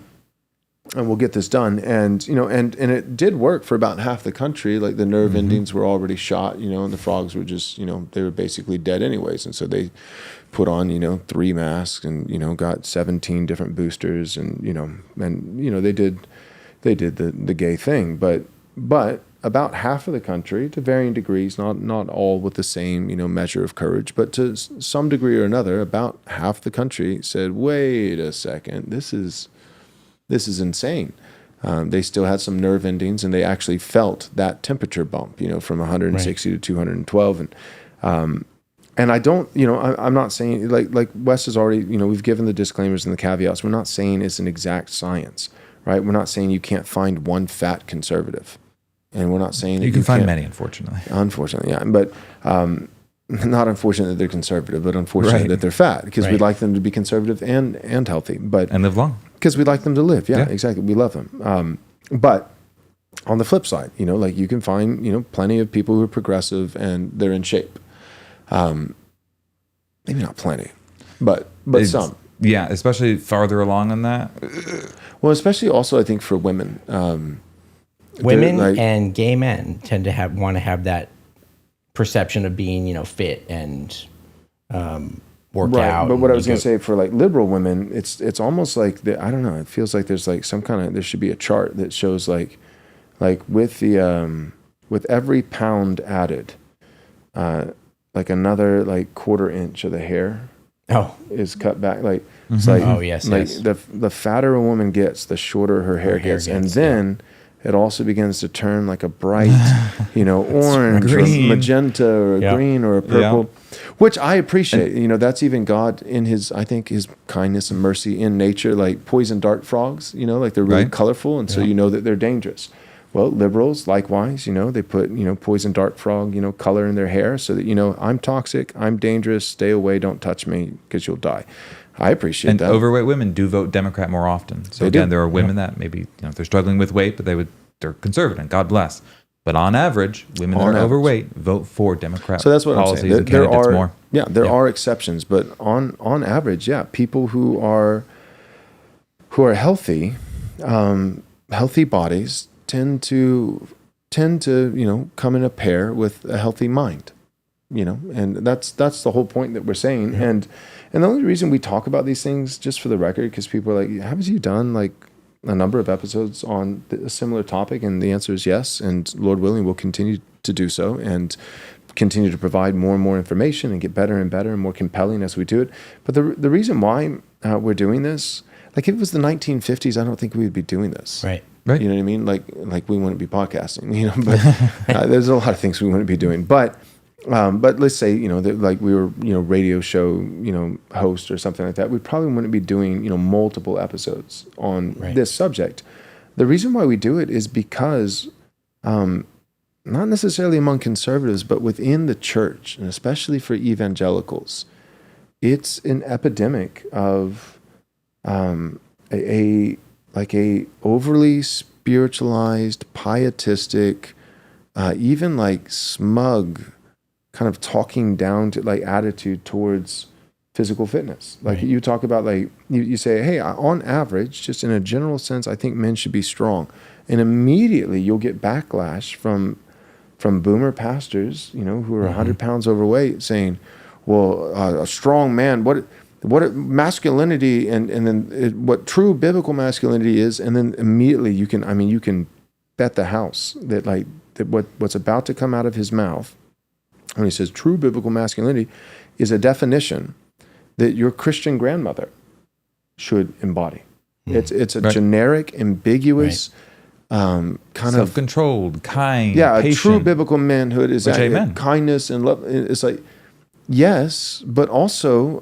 get this done. And and it did work for about half the country. Like the nerve endings were already shot, and the frogs were just they were basically dead anyways. And so they put on 3 masks and got 17 different boosters and they did the gay thing, but about half of the country, to varying degrees, not all with the same measure of courage, but to some degree or another, about half the country said, "Wait a second, this is insane." They still had some nerve endings, and they actually felt that temperature bump, from 160 to 212, and I don't, I'm not saying like Wes has already, we've given the disclaimers and the caveats. We're not saying it's an exact science, right? We're not saying you can't find one fat conservative. And we're not saying that you can find many, unfortunately. Unfortunately, yeah. But not unfortunate that they're conservative, but unfortunate that they're fat, because we'd like them to be conservative and healthy, and live long. Because we'd like them to live. Yeah, exactly. We love them. But on the flip side, you can find plenty of people who are progressive and they're in shape. Maybe not plenty, but some. Yeah, especially farther along on that. Well, especially also I think for women. Women and gay men tend to want to have that perception of being, fit and work out. But what I was going to say for liberal women, it's almost like I don't know. It feels like there's some kind of, there should be a chart that shows like with the with every pound added, another quarter inch of the hair is cut back. It's the fatter a woman gets, the shorter her hair gets, and then it also begins to turn like a bright, orange or magenta or a green or a purple, which I appreciate. That's even God in his kindness and mercy in nature, like poison dart frogs, they're really colorful. And so that they're dangerous. Well, liberals, likewise, they put, poison dart frog, color in their hair so that, I'm toxic, I'm dangerous, stay away, don't touch me because you'll die. I appreciate that. And overweight women do vote Democrat more often. So again, there are women that maybe they're struggling with weight, but they're conservative, and God bless. But on average, women that are overweight vote for Democrat so that's what policies I'm saying. and candidates more. Yeah, there are exceptions, but on average, people who are healthy, healthy bodies tend to come in a pair with a healthy mind. And that's the whole point that we're saying. And the only reason we talk about these things, just for the record, because people are like, haven't you done a number of episodes on a similar topic? And the answer is yes. And Lord willing, we'll continue to do so and continue to provide more and more information and get better and better and more compelling as we do it. But the reason why we're doing this, if it was the 1950s, I don't think we would be doing this. Right. You know what I mean? Like we wouldn't be podcasting, but there's a lot of things we wouldn't be doing. But let's say, that we were, radio show, host or something like that, we probably wouldn't be doing, multiple episodes on this subject. The reason why we do it is because, not necessarily among conservatives, but within the church, and especially for evangelicals, it's an epidemic of a overly spiritualized, pietistic, even smug kind of talking down to attitude towards physical fitness. You talk about you say, hey, on average, just in a general sense, I think men should be strong. And immediately you'll get backlash from boomer pastors, who are 100 pounds overweight saying, well, a strong man, what masculinity and then what true biblical masculinity is. And then immediately you can bet the house that what's about to come out of his mouth when he says true biblical masculinity is a definition that your Christian grandmother should embody. It's a generic, ambiguous kind of self-controlled, kind, a patient. true biblical manhood is amen. kindness and love. It's like, yes, but also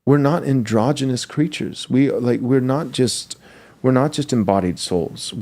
we're not androgynous creatures. We're not just embodied souls.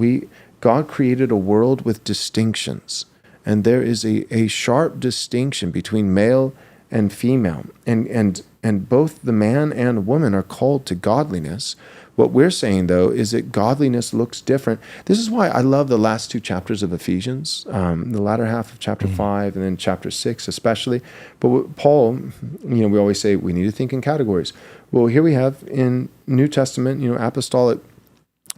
God created a world with distinctions, and there is a sharp distinction between male and female, and both the man and woman are called to godliness. What we're saying, though, is that godliness looks different. This is why I love the last 2 chapters of Ephesians, the latter half of chapter 5 and then chapter 6 especially. But what Paul, we always say we need to think in categories. Well, here we have in New Testament, apostolic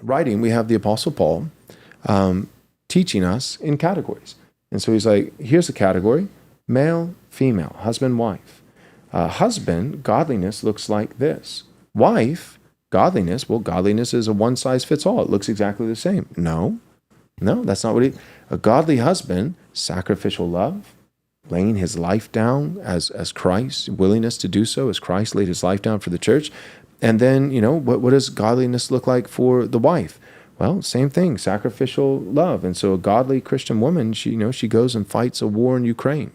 writing, we have the Apostle Paul teaching us in categories. And so he's like, here's a category: male, female, husband, wife. Husband, godliness looks like this. Wife, godliness, well, godliness is a one-size-fits-all. It looks exactly the same. No, that's not what a godly husband, sacrificial love, laying his life down as Christ, willingness to do so as Christ laid his life down for the church. And then, what does godliness look like for the wife? Well, same thing, sacrificial love. And so a godly Christian woman, she goes and fights a war in Ukraine.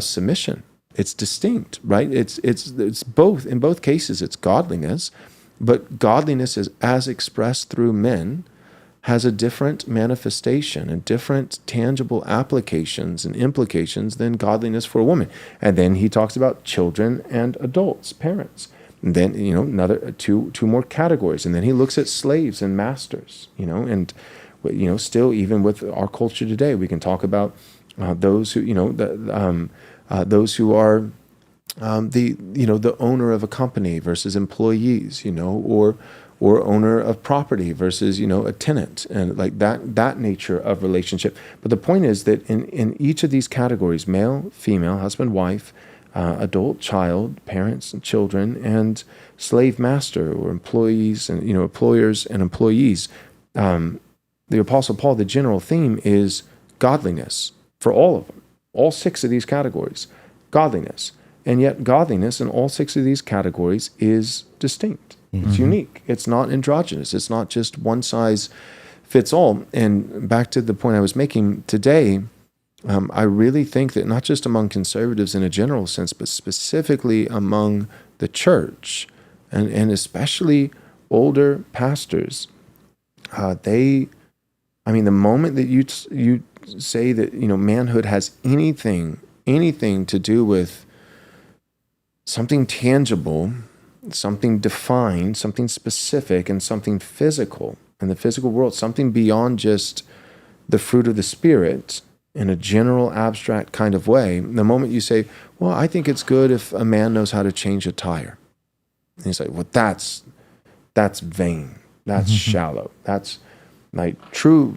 Submission. It's distinct, right? It's both. In both cases, it's godliness, but godliness is as expressed through men has a different manifestation and different tangible applications and implications than godliness for a woman. And then he talks about children and adults, parents. And then, another two more categories. And then he looks at slaves and masters, and, still even with our culture today, we can talk about those who, those who are the owner of a company versus employees, or owner of property versus, a tenant, and like that nature of relationship. But the point is that in each of these categories, male, female, husband, wife, adult, child, parents and children, and slave master or employees and employers and employees. The Apostle Paul, the general theme is godliness for all of them, all 6 of these categories, godliness. And yet godliness in all 6 of these categories is distinct. Mm-hmm. It's unique. It's not androgynous. It's not just one size fits all. And back to the point I was making today, I really think that not just among conservatives in a general sense, but specifically among the church, and especially older pastors, the moment that you say that manhood has anything to do with something tangible, something defined, something specific, and something physical in the physical world, something beyond just the fruit of the Spirit, in a general, abstract kind of way, the moment you say, well, I think it's good if a man knows how to change a tire. And he's like, well, that's vain. That's shallow. That's like true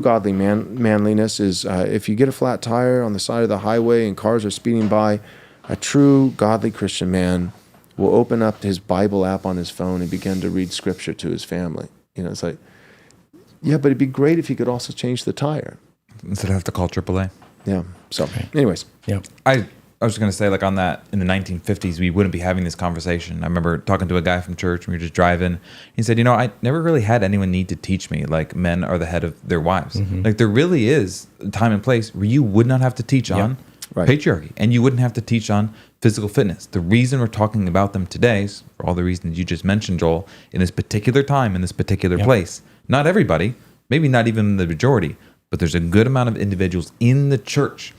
godly manliness is if you get a flat tire on the side of the highway and cars are speeding by, a true godly Christian man will open up his Bible app on his phone and begin to read scripture to his family. It's like, yeah, but it'd be great if he could also change the tire. Instead of have to call AAA. Yeah. So, anyways. Yeah. I was going to say, like, on that, in the 1950s, we wouldn't be having this conversation. I remember talking to a guy from church, and we were just driving. He said, I never really had anyone need to teach me, like, men are the head of their wives. Mm-hmm. Like, there really is a time and place where you would not have to teach on patriarchy, and you wouldn't have to teach on physical fitness. The reason we're talking about them today is for all the reasons you just mentioned, Joel, in this particular time, in this particular place. Not everybody, maybe not even the majority, but there's a good amount of individuals in the church.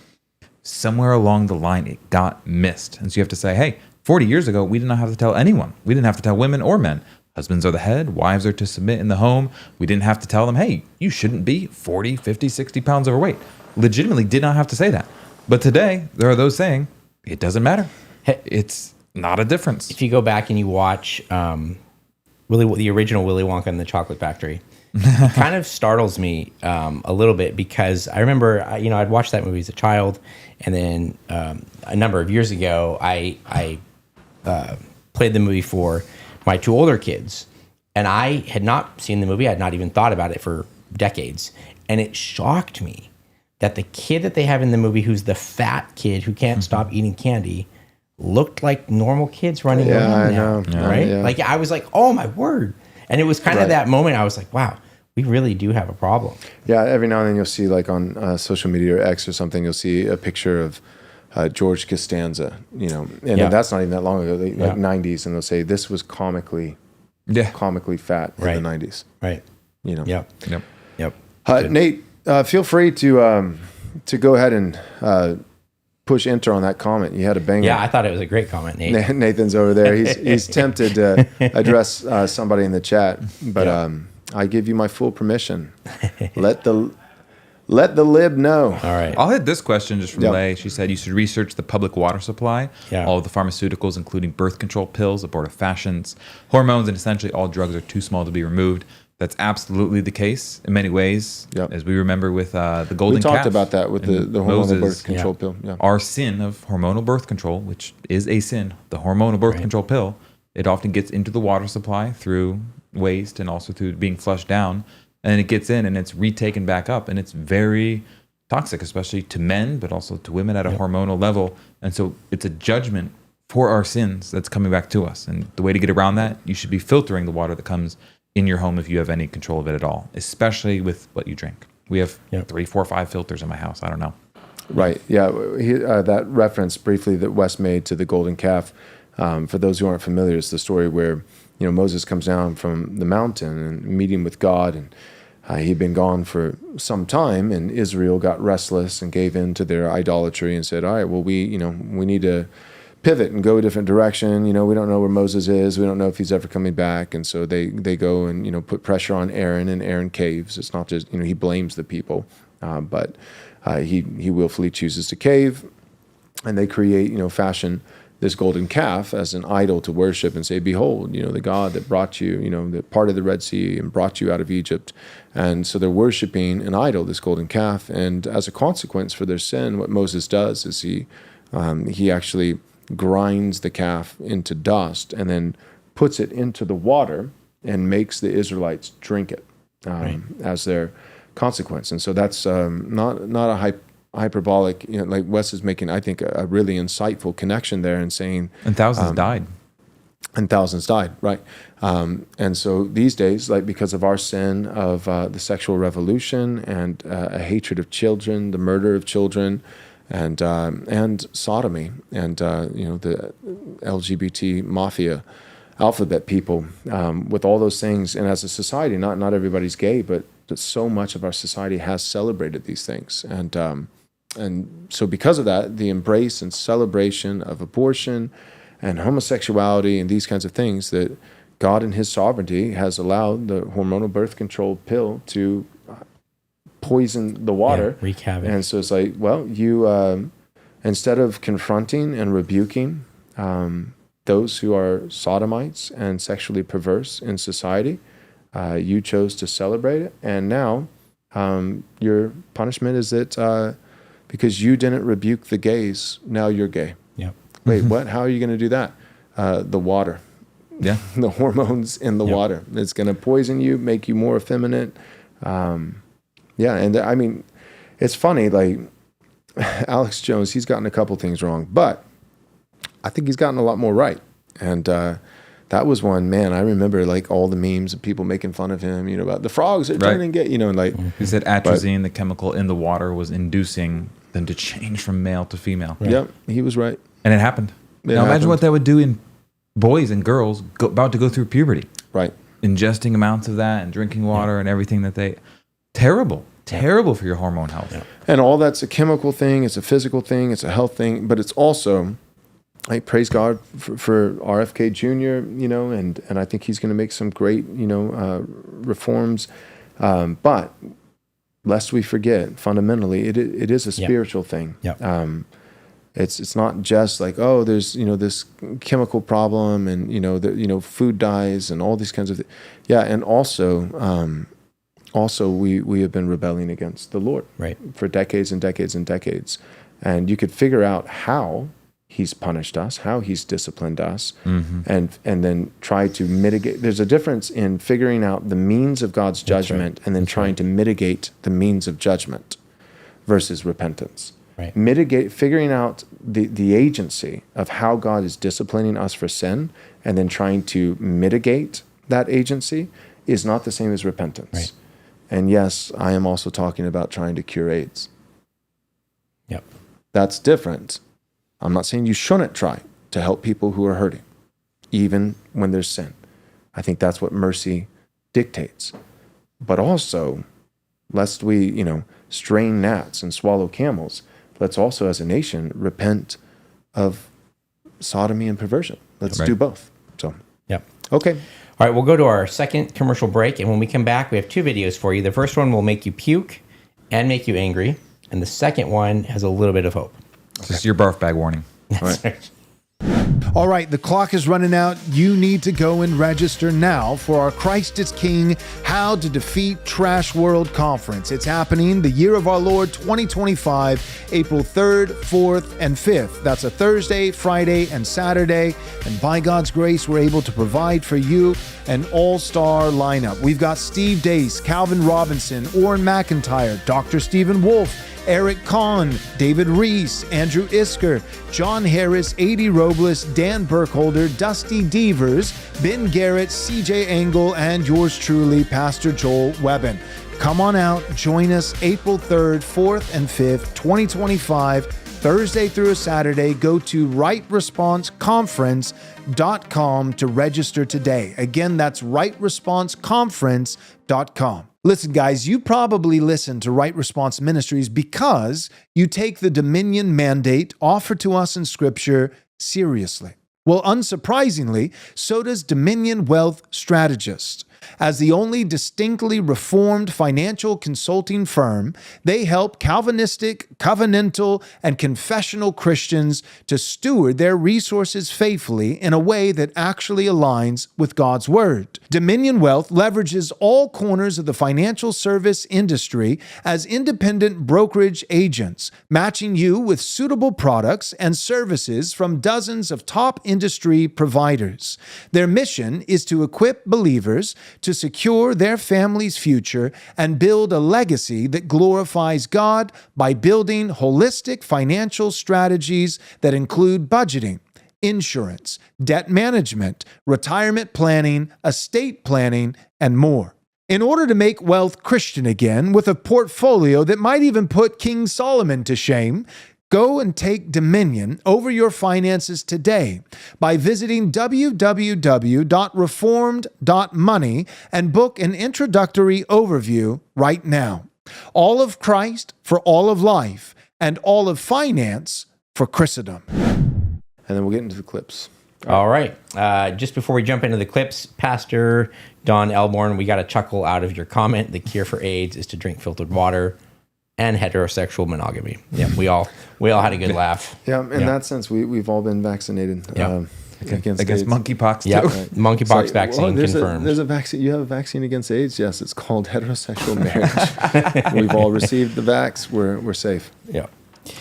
Somewhere along the line, it got missed. And so you have to say, hey, 40 years ago, we did not have to tell anyone. We didn't have to tell women or men. Husbands are the head. Wives are to submit in the home. We didn't have to tell them, hey, you shouldn't be 40, 50, 60 pounds overweight. Legitimately did not have to say that. But today, there are those saying, it doesn't matter. It's not a difference. If you go back and you watch the original Willy Wonka and the Chocolate Factory, it kind of startles me a little bit, because I remember, I'd watched that movie as a child, and then a number of years ago, I played the movie for my 2 older kids, and I had not seen the movie. I had not even thought about it for decades, and it shocked me that the kid that they have in the movie, who's the fat kid who can't stop eating candy, looked like normal kids running around now, right? Yeah. Like, I was like, oh my word. And it was kind of that moment I was like, wow, we really do have a problem. Yeah, every now and then you'll see, like on social media or X or something, you'll see a picture of George Costanza, and that's not even that long ago, like 90s, and they'll say this was comically fat in the 90s. Right. Yep. Nate, feel free to go ahead and push enter on that comment. You had a banger. Yeah, I thought it was a great comment, Nate. Nathan's over there. He's tempted to address somebody in the chat, but I give you my full permission. Let the lib know. All right. I'll hit this question just from Lay. She said you should research the public water supply, all of the pharmaceuticals, including birth control pills, abortifacients, hormones, and essentially all drugs are too small to be removed. That's absolutely the case in many ways, as we remember with the golden calf. We talked about that with the hormonal birth control pill. Yeah. Our sin of hormonal birth control, which is a sin, the hormonal birth control pill, it often gets into the water supply through waste and also through being flushed down, and it gets in and it's retaken back up, and it's very toxic, especially to men, but also to women at a hormonal level. And so it's a judgment for our sins that's coming back to us. And the way to get around that, you should be filtering the water that comes in your home if you have any control of it at all, especially with what you drink. We have 3, 4, 5 filters in my house. I don't know. Right. Yeah. That reference briefly that Wes made to the golden calf, for those who aren't familiar, is the story where Moses comes down from the mountain and meeting with God, and he'd been gone for some time, and Israel got restless and gave in to their idolatry and said, all right, well, we need to pivot and go a different direction. We don't know where Moses is. We don't know if he's ever coming back. And so they go and, put pressure on Aaron, and Aaron caves. It's not just, he blames the people, but he willfully chooses to cave, and they create, fashion this golden calf as an idol to worship and say, behold, the God that brought you, the part of the Red Sea and brought you out of Egypt. And so they're worshiping an idol, this golden calf. And as a consequence for their sin, what Moses does is he actually grinds the calf into dust and then puts it into the water and makes the Israelites drink it as their consequence. And so that's not a hyperbolic, like Wes is making, I think, a really insightful connection there and saying... And thousands died. And thousands died, right. And so these days, like because of our sin of the sexual revolution and a hatred of children, the murder of children, and sodomy, and the LGBT mafia, alphabet people, with all those things, and as a society, not everybody's gay, but so much of our society has celebrated these things, and so because of that, the embrace and celebration of abortion and homosexuality and these kinds of things, that God in His sovereignty has allowed the hormonal birth control pill to poison the water, wreak havoc. And so it's like, well, you instead of confronting and rebuking those who are sodomites and sexually perverse in society, you chose to celebrate it, and now your punishment is that because you didn't rebuke the gays, now you're gay. Yep. Wait, what? How are you going to do that? The water. Yeah. The hormones in the water. It's going to poison you, make you more effeminate. And I mean, it's funny, like Alex Jones, he's gotten a couple things wrong, but I think he's gotten a lot more right. And that was one, man, I remember like all the memes of people making fun of him, about the frogs are turning gay, like. He said atrazine, the chemical in the water, was inducing them to change from male to female. Right. Yep, he was right. And it happened. Imagine what that would do in boys and girls about to go through puberty. Right. Ingesting amounts of that and drinking water and everything that they... Terrible for your hormone health. Yeah. And all that's a chemical thing, it's a physical thing, it's a health thing, but it's also, I praise God for RFK Jr., and I think he's going to make some great, reforms. But lest we forget, fundamentally, it is a spiritual thing. Yep. It's not just like, oh, there's this chemical problem and food dyes and all these kinds of things. Yeah, and also we have been rebelling against the Lord for decades and decades and decades. And you could figure out how He's punished us, how He's disciplined us, and then try to mitigate. There's a difference in figuring out the means of God's judgment and then trying to mitigate the means of judgment versus repentance. Right. Figuring out the agency of how God is disciplining us for sin, and then trying to mitigate that agency is not the same as repentance. Right. And yes, I am also talking about trying to cure AIDS. Yep. That's different. I'm not saying you shouldn't try to help people who are hurting, even when there's sin. I think that's what mercy dictates. But also, lest we, strain gnats and swallow camels, let's also, as a nation, repent of sodomy and perversion. Let's do both. So, Yep. okay. All right, we'll go to our second commercial break, and when we come back, we have 2 videos for you. The first one will make you puke and make you angry, and the second one has a little bit of hope. This is your barf bag warning. That's right. All right, the clock is running out. You need to go and register now for our Christ is King How to Defeat Trash World Conference. It's happening the year of our Lord 2025, April 3rd, 4th, and 5th. That's a Thursday, Friday, and Saturday. And by God's grace, we're able to provide for you an all-star lineup. We've got Steve Dace, Calvin Robinson, Orrin McIntyre, Dr. Stephen Wolf, Eric Kahn, David Reese, Andrew Isker, John Harris, A.D. Robles, Dan Burkholder, Dusty Devers, Ben Garrett, C.J. Engel, and yours truly, Pastor Joel Webben. Come on out, join us April 3rd, 4th, and 5th, 2025, Thursday through a Saturday. Go to rightresponseconference.com to register today. Again, that's rightresponseconference.com. Listen, guys, you probably listen to Right Response Ministries because you take the dominion mandate offered to us in Scripture seriously. Well, unsurprisingly, so does Dominion Wealth Strategists. As the only distinctly reformed financial consulting firm, they help Calvinistic, covenantal, and confessional Christians to steward their resources faithfully in a way that actually aligns with God's Word. Dominion Wealth leverages all corners of the financial service industry as independent brokerage agents, matching you with suitable products and services from dozens of top industry providers. Their mission is to equip believers to secure their family's future and build a legacy that glorifies God by building holistic financial strategies that include budgeting, insurance, debt management, retirement planning, estate planning, and more. In order to make wealth Christian again with a portfolio that might even put King Solomon to shame, go and take dominion over your finances today by visiting www.reformed.money and book an introductory overview right now. All of Christ for all of life and all of finance for Christendom. And then we'll get into the clips. All right. Just before we jump into the clips, Pastor Don Elborn, we got a chuckle out of your comment. The cure for AIDS is to drink filtered water and heterosexual monogamy. Yeah, we all had a good laugh. Yeah, in that sense, we've all been vaccinated against monkeypox too. Yep. Monkeypox vaccine confirmed. There's a vaccine. You have a vaccine against AIDS. Yes, it's called heterosexual marriage. We've all received the vax. We're safe. Yeah.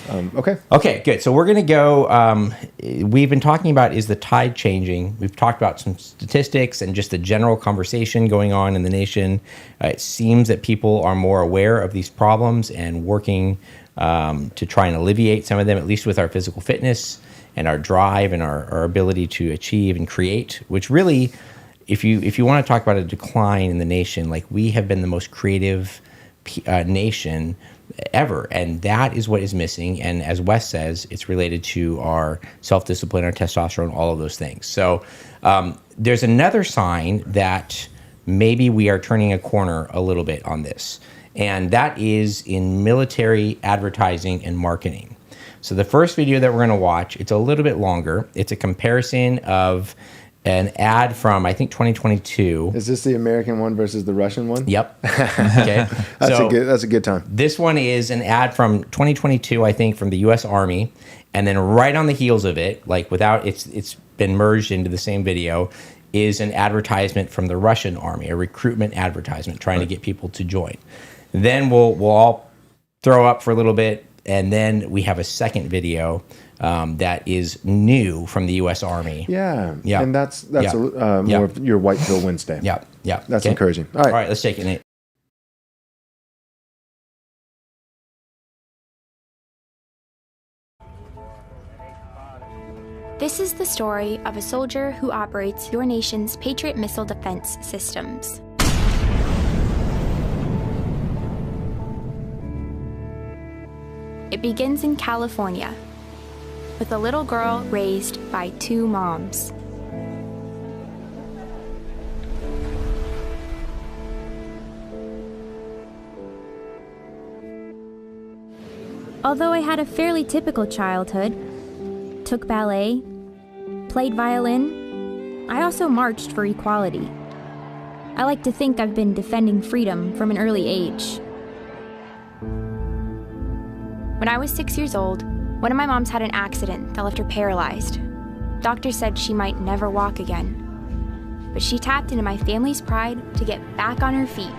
Okay, good. So we're going to go, we've been talking about, is the tide changing? We've talked about some statistics and just the general conversation going on in the nation. It seems that people are more aware of these problems and working to try and alleviate some of them, at least with our physical fitness and our drive and our ability to achieve and create, which really, if you want to talk about a decline in the nation, like we have been the most creative nation ever, and that is what is missing. And as Wes says, it's related to our self-discipline, our testosterone, all of those things. So there's another sign that maybe we are turning a corner a little bit on this, and that is in military advertising and marketing. So the first video that we're going to watch, it's a little bit longer. It's a comparison of an ad from, I think, 2022. Is this the American one versus the Russian one? Yep. Okay. That's a good time. This one is an ad from 2022, I think, from the U.S. Army, and then right on the heels of it, like without it's been merged into the same video, is an advertisement from the Russian Army, a recruitment advertisement trying to get people to join. Then we'll all throw up for a little bit, and then we have a second video that is new from the U.S. Army. Yeah. And that's more of your White Pill Wednesday. Yeah. That's encouraging. All right, let's take it, Nate. This is the story of a soldier who operates your nation's Patriot missile defense systems. It begins in California, with a little girl raised by two moms. Although I had a fairly typical childhood, took ballet, played violin, I also marched for equality. I like to think I've been defending freedom from an early age. When I was 6 years old, one of my moms had an accident that left her paralyzed. Doctors said she might never walk again. But she tapped into my family's pride to get back on her feet,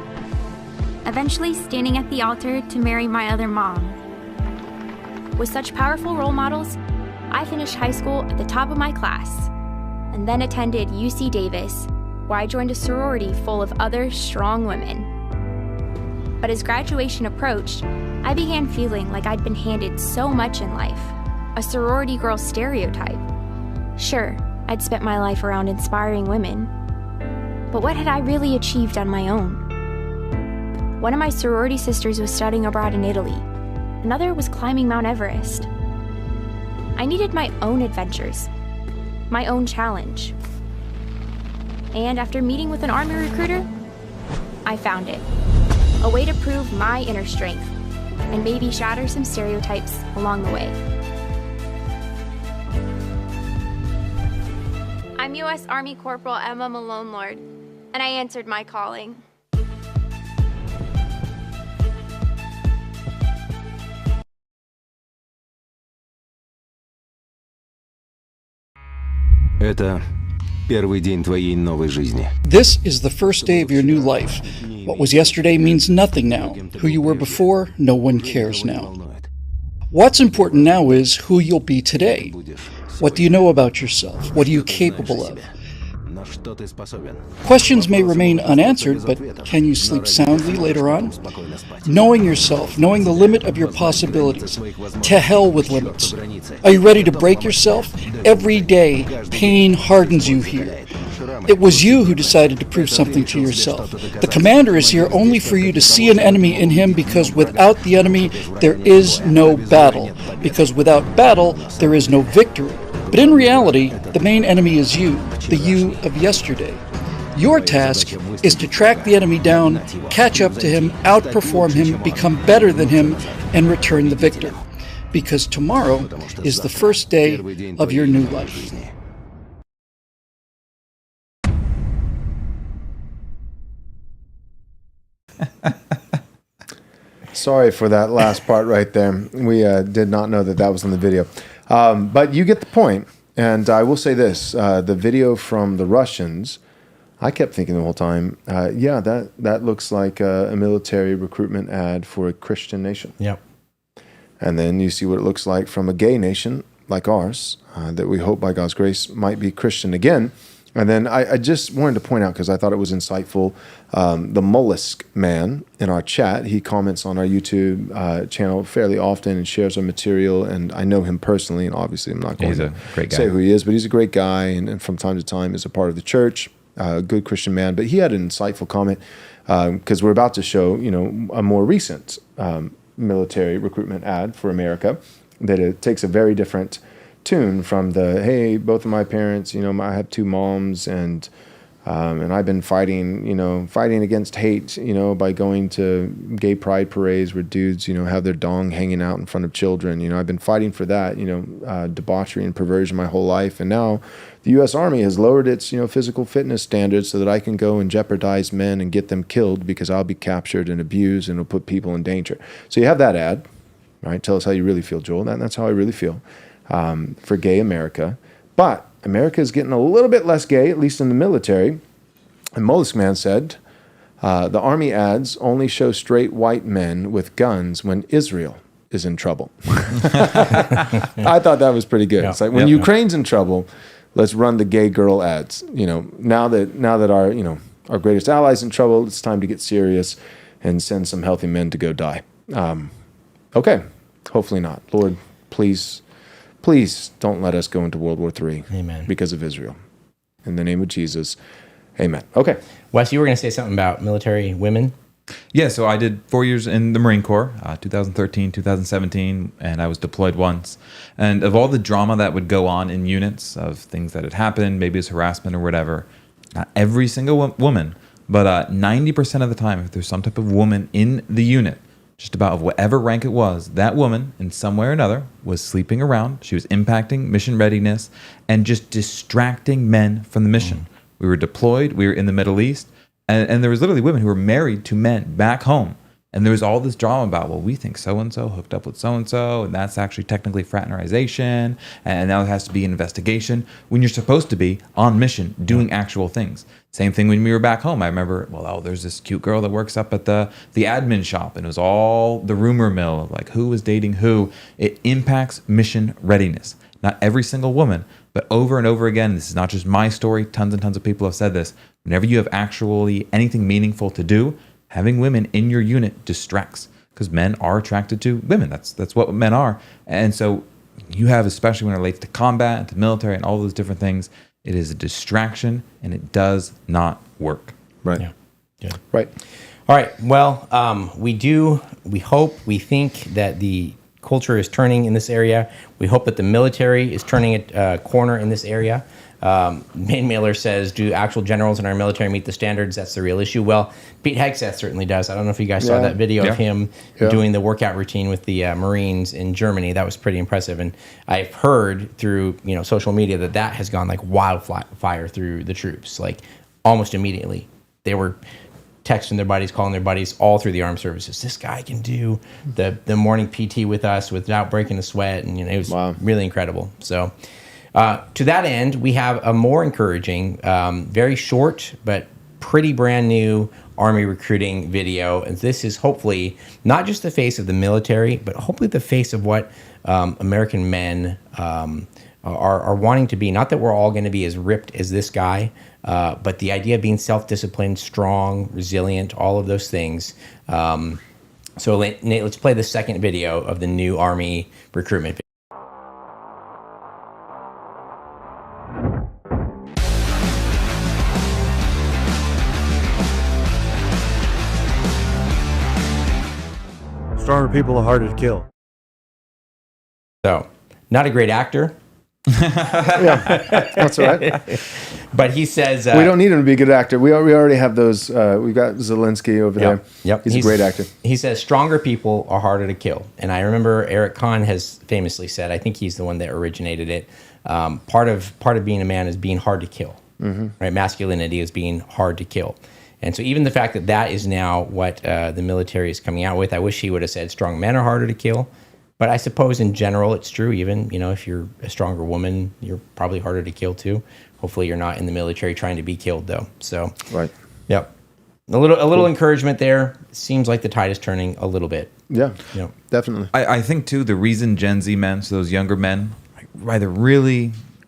eventually standing at the altar to marry my other mom. With such powerful role models, I finished high school at the top of my class, and then attended UC Davis, where I joined a sorority full of other strong women. But as graduation approached, I began feeling like I'd been handed so much in life, a sorority girl stereotype. Sure, I'd spent my life around inspiring women, but what had I really achieved on my own? One of my sorority sisters was studying abroad in Italy. Another was climbing Mount Everest. I needed my own adventures, my own challenge. And after meeting with an Army recruiter, I found it. A way to prove my inner strength and maybe shatter some stereotypes along the way. I'm U.S. Army Corporal Emma Malone Lord, and I answered my calling. Это первый день твоей новой жизни. This is the first day of your new life. What was yesterday means nothing now. Who you were before, no one cares now. What's important now is who you'll be today. What do you know about yourself? What are you capable of? Questions may remain unanswered, but can you sleep soundly later on? Knowing yourself, knowing the limit of your possibilities. To hell with limits. Are you ready to break yourself? Every day, pain hardens you here. It was you who decided to prove something to yourself. The commander is here only for you to see an enemy in him, because without the enemy, there is no battle. Because without battle, there is no victory. But in reality, the main enemy is you, the you of yesterday. Your task is to track the enemy down, catch up to him, outperform him, become better than him, and return the victor. Because tomorrow is the first day of your new life. Sorry for that last part right there. We did not know that that was in the video. But you get the point. And I will say this, the video from the Russians, I kept thinking the whole time, yeah, that looks like a military recruitment ad for a Christian nation. Yep. And then you see what it looks like from a gay nation like ours, that we hope by God's grace might be Christian again. And then I just wanted to point out, because I thought it was insightful, the mollusk man in our chat, he comments on our YouTube channel fairly often and shares our material, and I know him personally, and obviously I'm not going to say who he is, but he's a great guy, and from time to time is a part of the church, a good Christian man. But he had an insightful comment, because we're about to show, a more recent military recruitment ad for America, that it takes a very different tune from the, hey, both of my parents, I have two moms, and I've been fighting against hate, by going to gay pride parades where dudes, have their dong hanging out in front of children. I've been fighting for that, debauchery and perversion my whole life. And now the U.S. Army has lowered its, physical fitness standards so that I can go and jeopardize men and get them killed because I'll be captured and abused, and it'll put people in danger. So you have that ad, right? Tell us how you really feel, Joel. That's how I really feel. For gay America. But America is getting a little bit less gay, at least in the military. And Mollusk Man said, the Army ads only show straight white men with guns when Israel is in trouble. I thought that was pretty good. Yeah, it's like when Ukraine's in trouble, let's run the gay girl ads. Now that our greatest ally's in trouble, it's time to get serious and send some healthy men to go die. Okay, hopefully not. Lord, please Please don't let us go into World War III. Amen. Because of Israel. In the name of Jesus, amen. Okay. Wes, you were going to say something about military women? Yeah, so I did 4 years in the Marine Corps, 2013, 2017, and I was deployed once. And of all the drama that would go on in units, of things that had happened, maybe it's harassment or whatever, not every single woman, but 90% of the time, if there's some type of woman in the unit, just about of whatever rank it was, that woman, in some way or another, was sleeping around. She was impacting mission readiness and just distracting men from the mission. We were deployed. We were in the Middle East. And there was literally women who were married to men back home. And there was all this drama about, well, we think so-and-so hooked up with so-and-so, and that's actually technically fraternization, and now it has to be an investigation, when you're supposed to be on mission doing actual things. Same thing when we were back home. I remember, there's this cute girl that works up at the admin shop, and it was all the rumor mill of like who was dating who. It impacts mission readiness. Not every single woman, but over and over again, this is not just my story, tons and tons of people have said this. Whenever you have actually anything meaningful to do, having women in your unit distracts, because men are attracted to women. That's what men are. And so you have, especially when it relates to combat and to military and all those different things, it is a distraction and it does not work. Right. Yeah. Right. All right. Well, we hope, we think that the culture is turning in this area. We hope that the military is turning a corner in this area. Main Mailer says, do actual generals in our military meet the standards? That's the real issue. Well, Pete Hegseth certainly does. I don't know if you guys saw that video of him doing the workout routine with the Marines in Germany. That was pretty impressive. And I've heard through social media that has gone like wildfire through the troops, like almost immediately. They were texting their buddies, calling their buddies all through the armed services. This guy can do the morning PT with us without breaking a sweat. And it was really incredible. So to that end, we have a more encouraging, very short, but pretty brand new Army recruiting video. And this is hopefully not just the face of the military, but hopefully the face of what American men are wanting to be. Not that we're all going to be as ripped as this guy, but the idea of being self-disciplined, strong, resilient, all of those things. So Nate, let's play the second video of the new Army recruitment video. Stronger people are harder to kill. So, not a great actor. That's all right. But he says... we don't need him to be a good actor. We already have those. We've got Zelensky over there. Yep. He's a great actor. He says, stronger people are harder to kill. And I remember Eric Kahn has famously said, I think he's the one that originated it, part of being a man is being hard to kill. Mm-hmm. Right? Masculinity is being hard to kill. And so even the fact that is now what the military is coming out with, I wish he would have said strong men are harder to kill. But I suppose in general it's true. Even, if you're a stronger woman, you're probably harder to kill too. Hopefully you're not in the military trying to be killed though. So, right. Yep. A little encouragement there. Seems like the tide is turning a little bit. Yeah, definitely. I think too, the reason Gen Z men, so those younger men,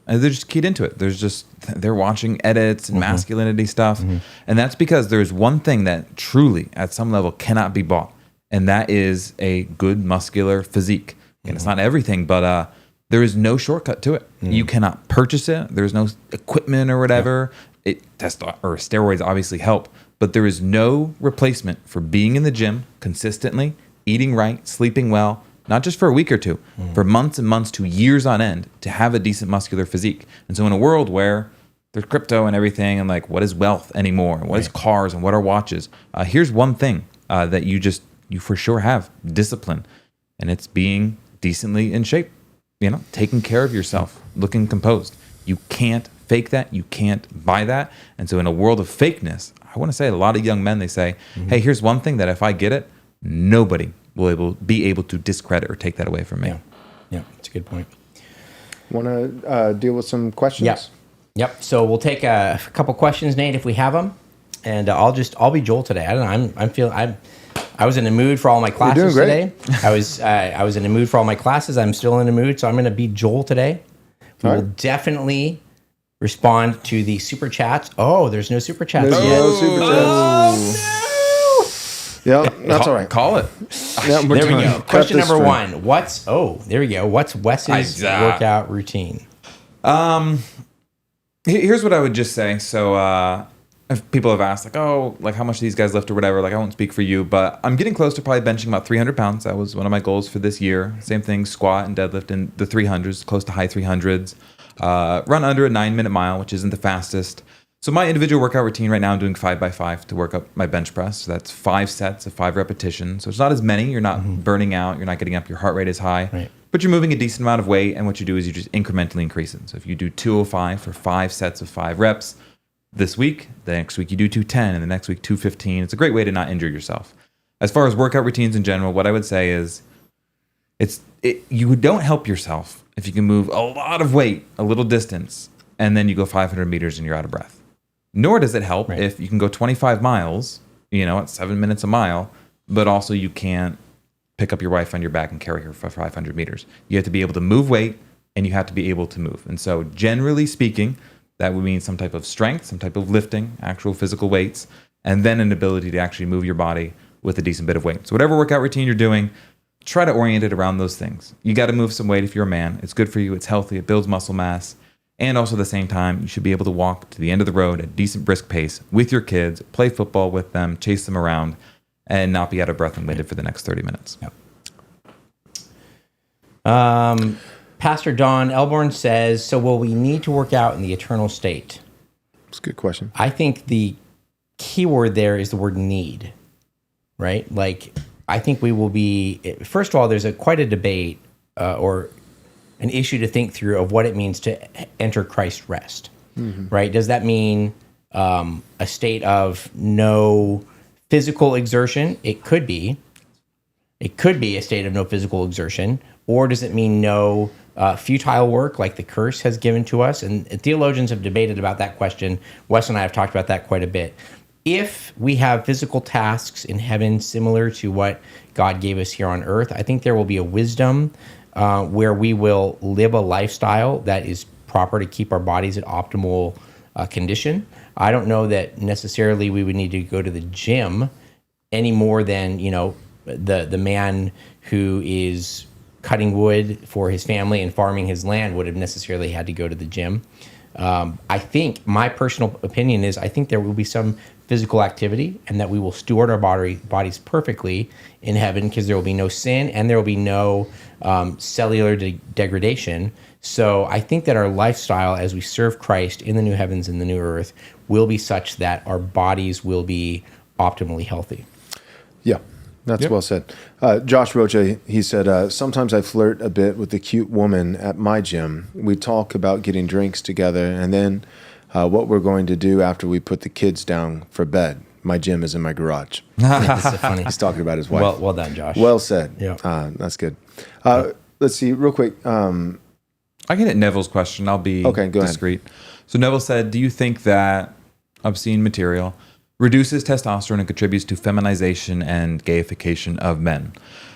they're just keyed into it. They're watching edits and masculinity stuff. Mm-hmm. And that's because there's one thing that truly, at some level, cannot be bought. And that is a good muscular physique. And it's not everything, but there is no shortcut to it. You cannot purchase it. There's no equipment or whatever. Steroids obviously help. But there is no replacement for being in the gym consistently, eating right, sleeping well, not just for a week or two, for months and months to years on end to have a decent muscular physique. And so in a world where there's crypto and everything and like what is wealth anymore, and what is cars and what are watches, here's one thing that you for sure have: discipline. And it's being decently in shape, taking care of yourself, looking composed. You can't fake that. You can't buy that. And so in a world of fakeness, I want to say a lot of young men, they say, hey, here's one thing that if I get it, nobody will be able to discredit or take that away from me. Yeah, that's a good point. Want to deal with some questions? Yep. So we'll take a couple questions, Nate, if we have them, and I'll be Joel today. I don't know. I was in the mood for all my classes today. I was in the mood for all my classes. I'm still in the mood, so I'm going to be Joel today. We will definitely respond to the super chats. Oh, there's no super chats yet. No super chats. Yeah, that's all right. Call it. Yeah, we're There we done. go. Cut Question this number string. one. There we go. What's Wes's workout routine? Here's what I would just say. So if people have asked, like how much these guys lift or whatever, like I won't speak for you, but I'm getting close to probably benching about 300 pounds. That was one of my goals for this year. Same thing, squat and deadlift in the 300s, close to high 300s. Run under a 9-minute mile, which isn't the fastest. So my individual workout routine right now, I'm doing 5x5 to work up my bench press. So that's 5 sets of 5 repetitions. So it's not as many. You're not burning out. You're not getting up. Your heart rate is high. Right. But you're moving a decent amount of weight. And what you do is you just incrementally increase it. So if you do 205 for 5 sets of 5 reps this week, the next week you do 210, and the next week 215. It's a great way to not injure yourself. As far as workout routines in general, what I would say is you don't help yourself if you can move a lot of weight, a little distance, and then you go 500 meters and you're out of breath. Nor does it help if you can go 25 miles, at 7 minutes a mile, but also you can't pick up your wife on your back and carry her for 500 meters. You have to be able to move weight, and you have to be able to move. And so generally speaking, that would mean some type of strength, some type of lifting, actual physical weights, and then an ability to actually move your body with a decent bit of weight. So whatever workout routine you're doing, try to orient it around those things. You got to move some weight if you're a man. It's good for you. It's healthy. It builds muscle mass. And also at the same time, you should be able to walk to the end of the road at a decent brisk pace with your kids, play football with them, chase them around, and not be out of breath and winded for the next 30 minutes. Yep. Pastor Don Elborn says, so will we need to work out in the eternal state? That's a good question. I think the key word there is the word need, right? Like, I think we will be, first of all, there's quite a debate or an issue to think through of what it means to enter Christ's rest, right? Does that mean a state of no physical exertion? It could be. It could be a state of no physical exertion. Or does it mean no futile work like the curse has given to us? And theologians have debated about that question. Wes and I have talked about that quite a bit. If we have physical tasks in heaven similar to what God gave us here on earth, I think there will be a wisdom where we will live a lifestyle that is proper to keep our bodies at optimal condition. I don't know that necessarily we would need to go to the gym any more than, the man who is cutting wood for his family and farming his land would have necessarily had to go to the gym. I think my personal opinion is I think there will be some physical activity and that we will steward our bodies perfectly in heaven because there will be no sin and there will be no cellular degradation. So I think that our lifestyle as we serve Christ in the new heavens and the new earth will be such that our bodies will be optimally healthy. Yeah. That's well said. Josh Rocha, he said, sometimes I flirt a bit with the cute woman at my gym. We talk about getting drinks together and then what we're going to do after we put the kids down for bed. My gym is in my garage. That's so funny. He's talking about his wife. Well done, Josh. Well said. Yeah. That's good. Let's see, real quick. I can hit Neville's question. I'll be go discreet. So Neville said, do you think that obscene material reduces testosterone and contributes to feminization and gayification of men?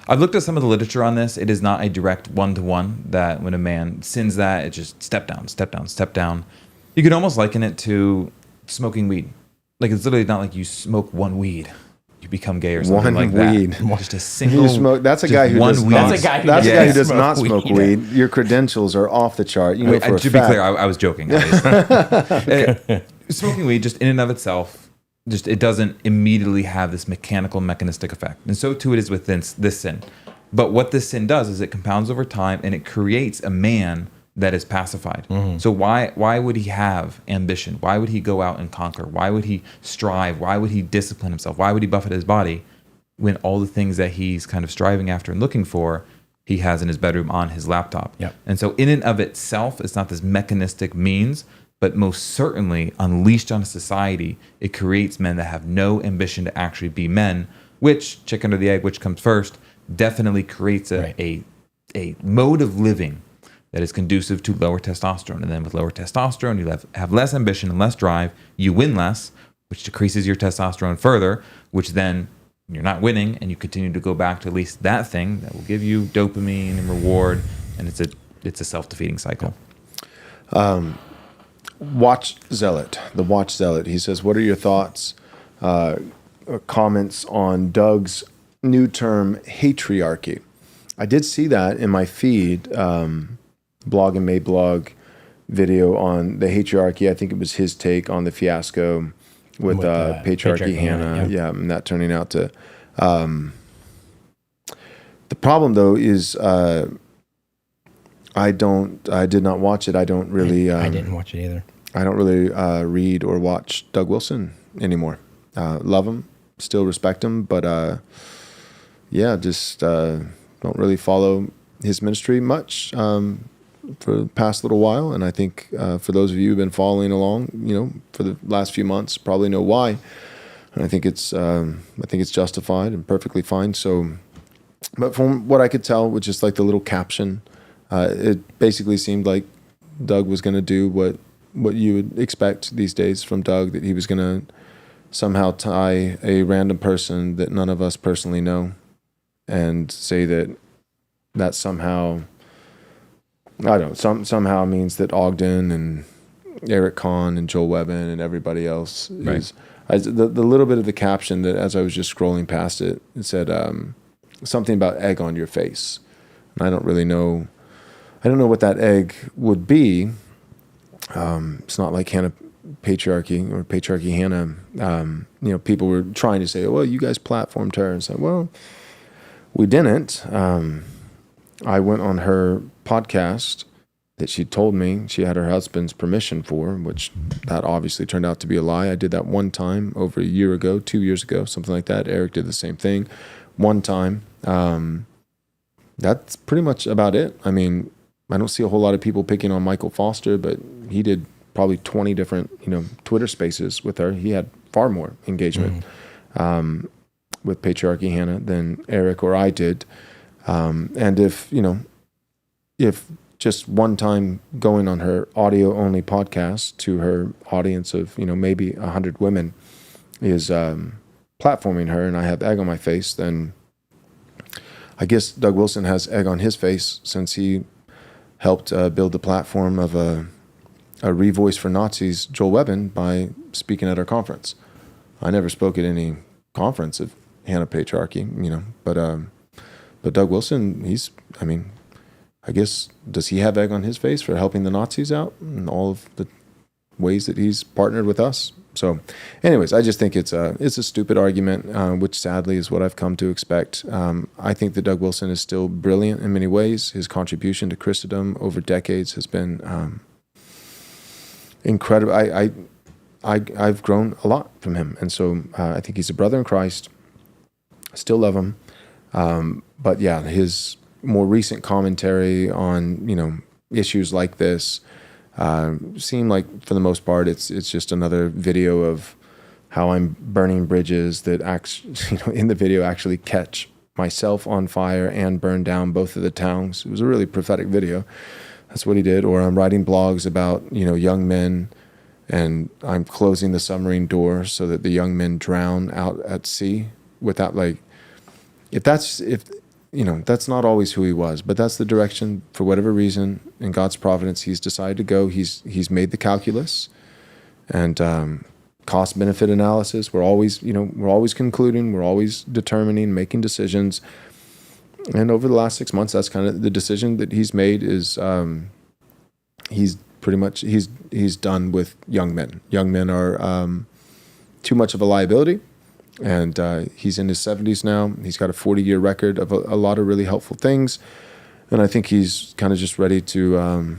I've looked at some of the literature on this. It is not a direct one-to-one that when a man sins that, it just step down, step down, step down. You could almost liken it to smoking weed. Like it's literally not like you smoke one weed, you become gay or something like weed. that. Just a single. That's a guy who does not. That's a guy who does not smoke weed. Your credentials are off the chart. You know, Wait, to be clear, I was joking. Smoking weed, just in and of itself, it doesn't immediately have this mechanical, mechanistic effect, and so too it is with this sin. But what this sin does is it compounds over time, and it creates a man that is pacified. So why would he have ambition? Why would he go out and conquer? Why would he strive? Why would he discipline himself? Why would he buffet his body when all the things that he's kind of striving after and looking for, he has in his bedroom on his laptop? Yep. And so in and of itself, it's not this mechanistic means, but most certainly unleashed on a society, it creates men that have no ambition to actually be men, which, chicken or the egg, which comes first, definitely creates a mode of living that is conducive to lower testosterone. And then with lower testosterone, you have less ambition and less drive. You win less, which decreases your testosterone further, which then you're not winning, and you continue to go back to at least that thing that will give you dopamine and reward, and it's a self-defeating cycle. The Watch Zealot, he says, what are your thoughts comments on Doug's new term, hatriarchy. I did see that in my feed, Blog and Mayblog video on the hatriarchy. I think it was his take on the fiasco with patriarchy Hannah. Yeah, and that turning out to... the problem, though, is I did not watch it. I don't really... I didn't watch it either. I don't really read or watch Doug Wilson anymore. Love him, still respect him, but just don't really follow his ministry much for the past little while. And I think for those of you who've been following along, for the last few months, probably know why. And I think it's justified and perfectly fine. So, but from what I could tell, with just like the little caption, it basically seemed like Doug was going to do what you would expect these days from Doug, that he was going to somehow tie a random person that none of us personally know and say that somehow, I don't know, somehow means that Ogden and Eric Kahn and Joel Webben and everybody else is... the little bit of the caption that, as I was just scrolling past it, it said something about egg on your face. And I don't really know... I don't know what that egg would be. It's not like Hannah patriarchy or patriarchy Hannah. People were trying to say, well, you guys platformed her. And said, well, we didn't. I went on her podcast that she told me she had her husband's permission for, which that obviously turned out to be a lie. I did that one time over a year ago, 2 years ago, something like that. Eric did the same thing one time. That's pretty much about it. I mean, I don't see a whole lot of people picking on Michael Foster, but he did probably 20 different, Twitter spaces with her. He had far more engagement with patriarchy Hannah than Eric or I did. And if just one time going on her audio only podcast to her audience of, maybe 100 women is platforming her, and I have egg on my face, then I guess Doug Wilson has egg on his face, since he helped build the platform of a revoice for Nazis, Joel Webben, by speaking at our conference. I never spoke at any conference of Hannah patriarchy, but Doug Wilson, I guess, does he have egg on his face for helping the Nazis out in all of the ways that he's partnered with us? So anyways, I just think it's a stupid argument, which sadly is what I've come to expect. I think that Doug Wilson is still brilliant in many ways. His contribution to Christendom over decades has been incredible. I've grown a lot from him. And so I think he's a brother in Christ. I still love him. But yeah, his more recent commentary on, issues like this seem like, for the most part, it's just another video of how I'm burning bridges that in the video actually catch myself on fire and burn down both of the towns. It was a really prophetic video. That's what he did. Or I'm writing blogs about, young men, and I'm closing the submarine door so that the young men drown out at sea without, that's not always who he was, but that's the direction, for whatever reason, in God's providence, he's decided to go. He's made the calculus and cost benefit analysis. We're always concluding, we're always determining, making decisions. And over the last 6 months, that's kind of the decision that he's made is he's done with young men. Young men are too much of a liability. And he's in his 70s now. He's got a 40-year record of a lot of really helpful things. And I think he's kind of just ready to...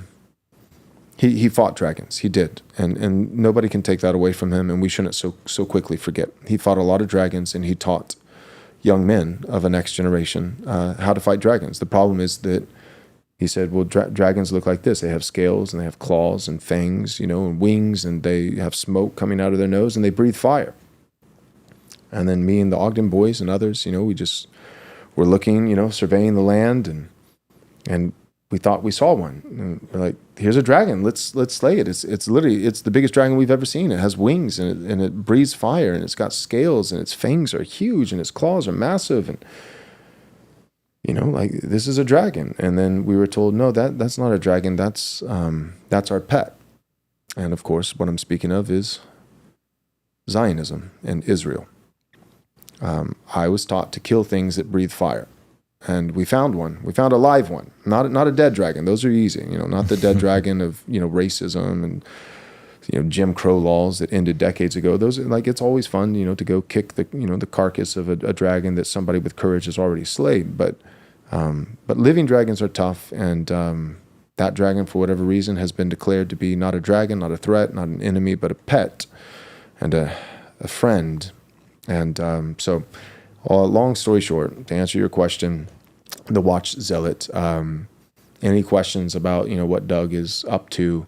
He fought dragons. He did. And nobody can take that away from him, and we shouldn't so quickly forget. He fought a lot of dragons, and he taught young men of a next generation how to fight dragons. The problem is that he said, well, dragons look like this. They have scales, and they have claws and fangs, and wings, and they have smoke coming out of their nose, and they breathe fire. And then me and the Ogden boys and others, we just were looking, surveying the land, and we thought we saw one. And we're like, here's a dragon. Let's slay it. It's literally the biggest dragon we've ever seen. It has wings and it breathes fire, and it's got scales, and its fangs are huge, and its claws are massive, and this is a dragon. And then we were told, no, that's not a dragon. That's our pet. And of course, what I'm speaking of is Zionism and Israel. I was taught to kill things that breathe fire. And we found one. We found a live one, not a dead dragon. Those are easy, not the dead dragon of, racism and, Jim Crow laws that ended decades ago. Those are it's always fun, to go kick the, the carcass of a dragon that somebody with courage has already slayed. But living dragons are tough. And that dragon, for whatever reason, has been declared to be not a dragon, not a threat, not an enemy, but a pet and a friend. And so long story short, to answer your question, the watch zealot, any questions about, what Doug is up to,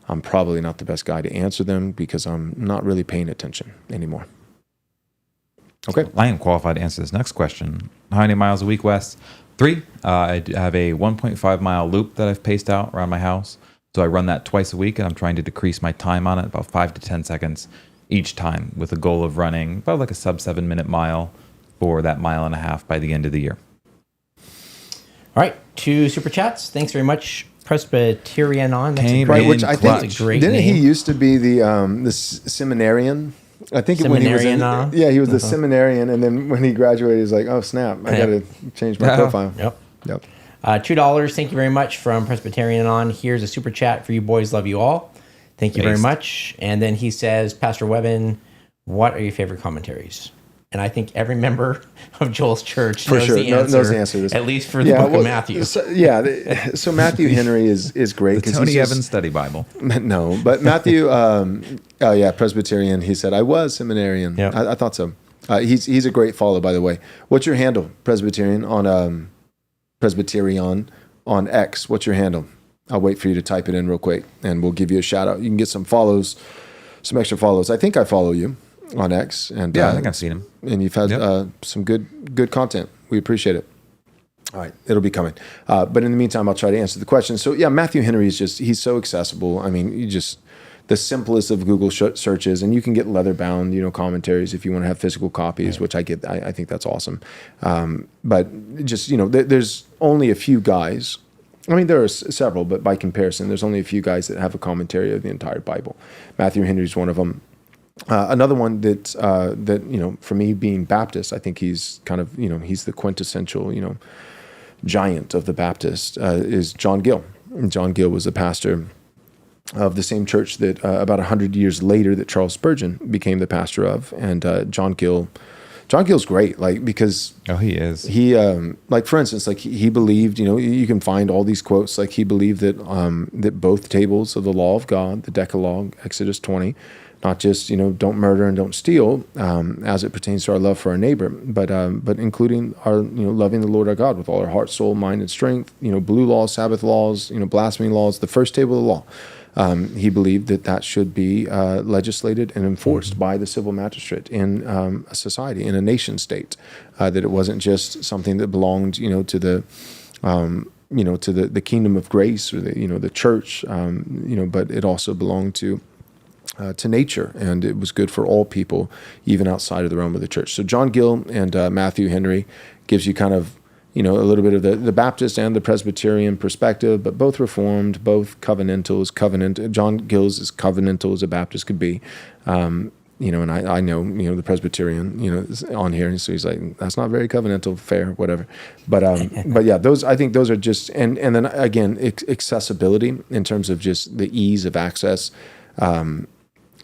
I'm probably not the best guy to answer them because I'm not really paying attention anymore. Okay. I am qualified to answer this next question. How many miles a week, Wes? 3. I have a 1.5 mile loop that I've paced out around my house. So I run that twice a week, and I'm trying to decrease my time on it, about 5 to 10 seconds each time, with a goal of running about like a sub 7-minute mile for that 1.5 miles by the end of the year. All right, 2 super chats. Thanks very much, Presbyterian on. That's Came Right, in which I clutch. think That's a great didn't he name. used to be the seminarian? I think when he was in, Seminarian, he was the seminarian, and then when he graduated, he's like, oh snap, I got to change my profile. Yep. $2. Thank you very much from Presbyterian on. Here's a super chat for you boys. Love you all. Thank you very Based. much. And then he says, Pastor Webben, what are your favorite commentaries? And I think every member of Joel's church knows the answer. Knows the answer to this. At least for the book of Matthew. So Matthew Henry is great. The Tony Evans Study Bible. No, but Matthew, Presbyterian, he said, I was seminarian. Yep. I thought so. He's a great follow, by the way. What's your handle, Presbyterian, on X? What's your handle? I'll wait for you to type it in real quick, and we'll give you a shout out. You can get some follows, some extra follows. I think I follow you on X. And Yeah, I think I've seen him. And you've had some good content. We appreciate it. All right, it'll be coming. But in the meantime, I'll try to answer the question. So yeah, Matthew Henry is he's so accessible. I mean, the simplest of Google searches, and you can get leather bound, commentaries if you want to have physical copies, which I get. I think that's awesome. But just, there's only a few guys. I mean, there are several, but by comparison, there's only a few guys that have a commentary of the entire Bible. Matthew Henry's one of them. Another one that for me, being Baptist, I think he's kind of, he's the quintessential, giant of the Baptist, is John Gill. And John Gill was the pastor of the same church that about 100 years later that Charles Spurgeon became the pastor of. And John Gill's great, because he is. He for instance, he believed, you can find all these quotes, he believed that that both tables of the law of God, the Decalogue, Exodus 20, not just don't murder and don't steal, as it pertains to our love for our neighbor, but including our loving the Lord our God with all our heart, soul, mind, and strength. Blue laws, Sabbath laws, blasphemy laws, the first table of the law. He believed that should be legislated and enforced by the civil magistrate in a society, in a nation state. That it wasn't just something that belonged, to the, to the kingdom of grace or the church, but it also belonged to nature, and it was good for all people, even outside of the realm of the church. So John Gill and Matthew Henry gives you kind of, a little bit of the Baptist and the Presbyterian perspective, but both Reformed, both covenantal. John Gill's as covenantal as a Baptist could be. And I know, the Presbyterian, is on here, and so he's like, that's not very covenantal, fair, whatever. But yeah, I think those are just, and then again, accessibility in terms of just the ease of access.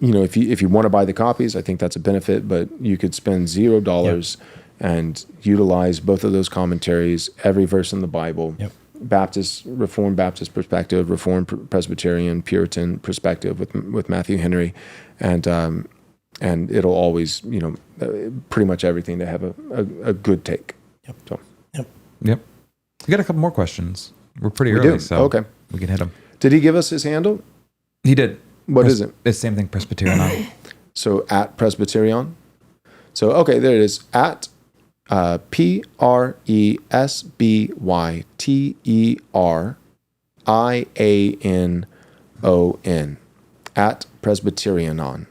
If you want to buy the copies, I think that's a benefit, but you could spend $0 and utilize both of those commentaries, every verse in the Bible, Baptist, Reformed Baptist perspective, Reformed Presbyterian, Puritan perspective with Matthew Henry, and it'll always, pretty much everything to have a good take. Yep. We got a couple more questions. We're pretty early, so okay, we can hit them. Did he give us his handle? He did. What is it? It's the same thing, Presbyterian on. So at Presbyterian. So okay, there it is. At Presbyterianon at Presbyterianon.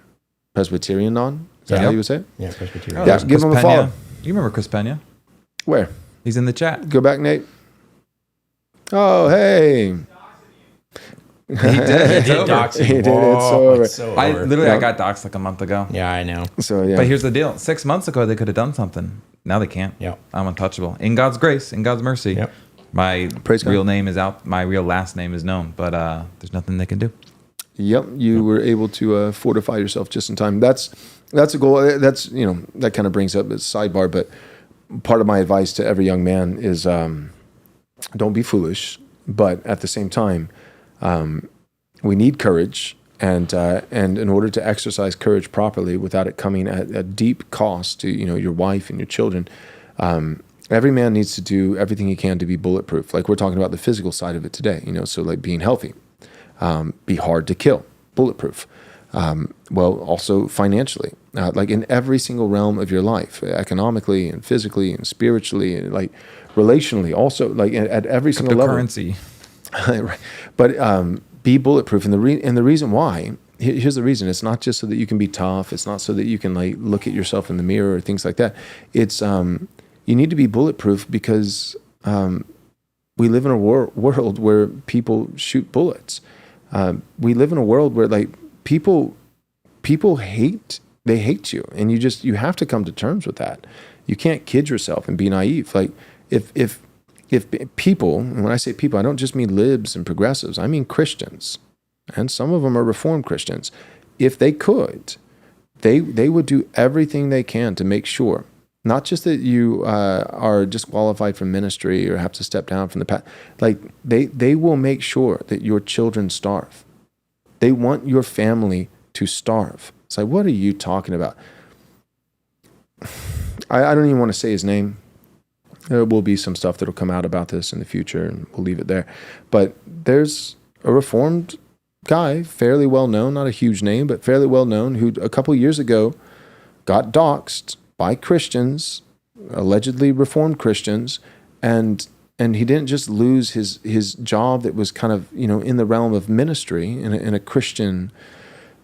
Presbyterianon? Is that how you would say it? Yeah, Presbyterian. Yeah, give him a follow. You remember Chris Pena? Where? He's in the chat. Go back, Nate. Oh, hey. He did. It's Did over. dox you. He did. Whoa, It's so over. it's so I over. literally I got doxxed like a month ago. Yeah, I know. So yeah. But here's the deal: 6 months ago they could have done something. Now they can't. Yep. I'm untouchable in God's grace, in God's mercy. Yep. My Praise God. real name is out. My real last name is known, but there's nothing they can do. Yep, you were able to fortify yourself just in time. That's a goal. That's that kind of brings up a sidebar, but part of my advice to every young man is don't be foolish, but at the same time, we need courage, and in order to exercise courage properly without it coming at a deep cost to your wife and your children. Every man needs to do everything he can to be bulletproof. Like we're talking about the physical side of it today, so like being healthy. Be hard to kill, bulletproof. Well, also financially, like in every single realm of your life, economically and physically and spiritually, and like relationally, also like at every single level. Cryptocurrency. Right. But be bulletproof, and the reason why. Here's the reason. It's not just so that you can be tough. It's not so that you can like look at yourself in the mirror or things like that. It's you need to be bulletproof because we live in a world where people shoot bullets. We live in a world where like people hate you, and you have to come to terms with that. You can't kid yourself and be naive. Like if people, and when I say people, I don't just mean libs and progressives. I mean Christians, and some of them are Reformed Christians. If they could, they would do everything they can to make sure, not just that you are disqualified from ministry or have to step down from the path. Like they will make sure that your children starve. They want your family to starve. It's like, what are you talking about? I don't even want to say his name. There will be some stuff that'll come out about this in the future, and we'll leave it there. But there's a Reformed guy, fairly well known, not a huge name, but fairly well known, who a couple years ago got doxxed by Christians, allegedly Reformed Christians, and he didn't just lose his job that was kind of in the realm of ministry in a Christian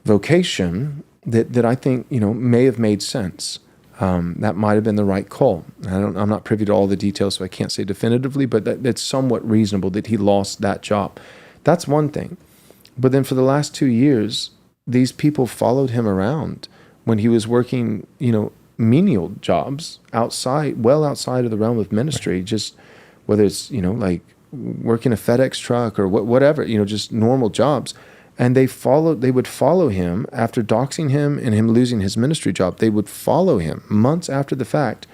vocation that I think may have made sense. That might have been the right call. I'm not privy to all the details, so I can't say definitively, but that's somewhat reasonable that he lost that job. That's one thing. But then for the last 2 years, these people followed him around when he was working, menial jobs well outside of the realm of ministry, just whether it's, like working a FedEx truck or whatever, just normal jobs. And they would follow him after doxing him and him losing his ministry job. They would follow him months after the fact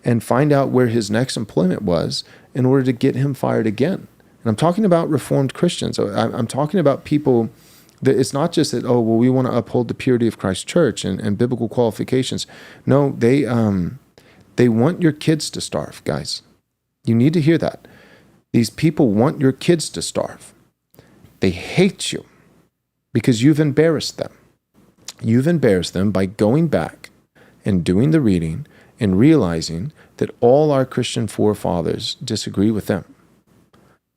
and find out where his next employment was in order to get him fired again. And I'm talking about Reformed Christians. I'm talking about people that it's not just that, we want to uphold the purity of Christ's church and biblical qualifications. No, they want your kids to starve, guys. You need to hear that. These people want your kids to starve. They hate you because you've embarrassed them. You've embarrassed them by going back and doing the reading and realizing that all our Christian forefathers disagree with them.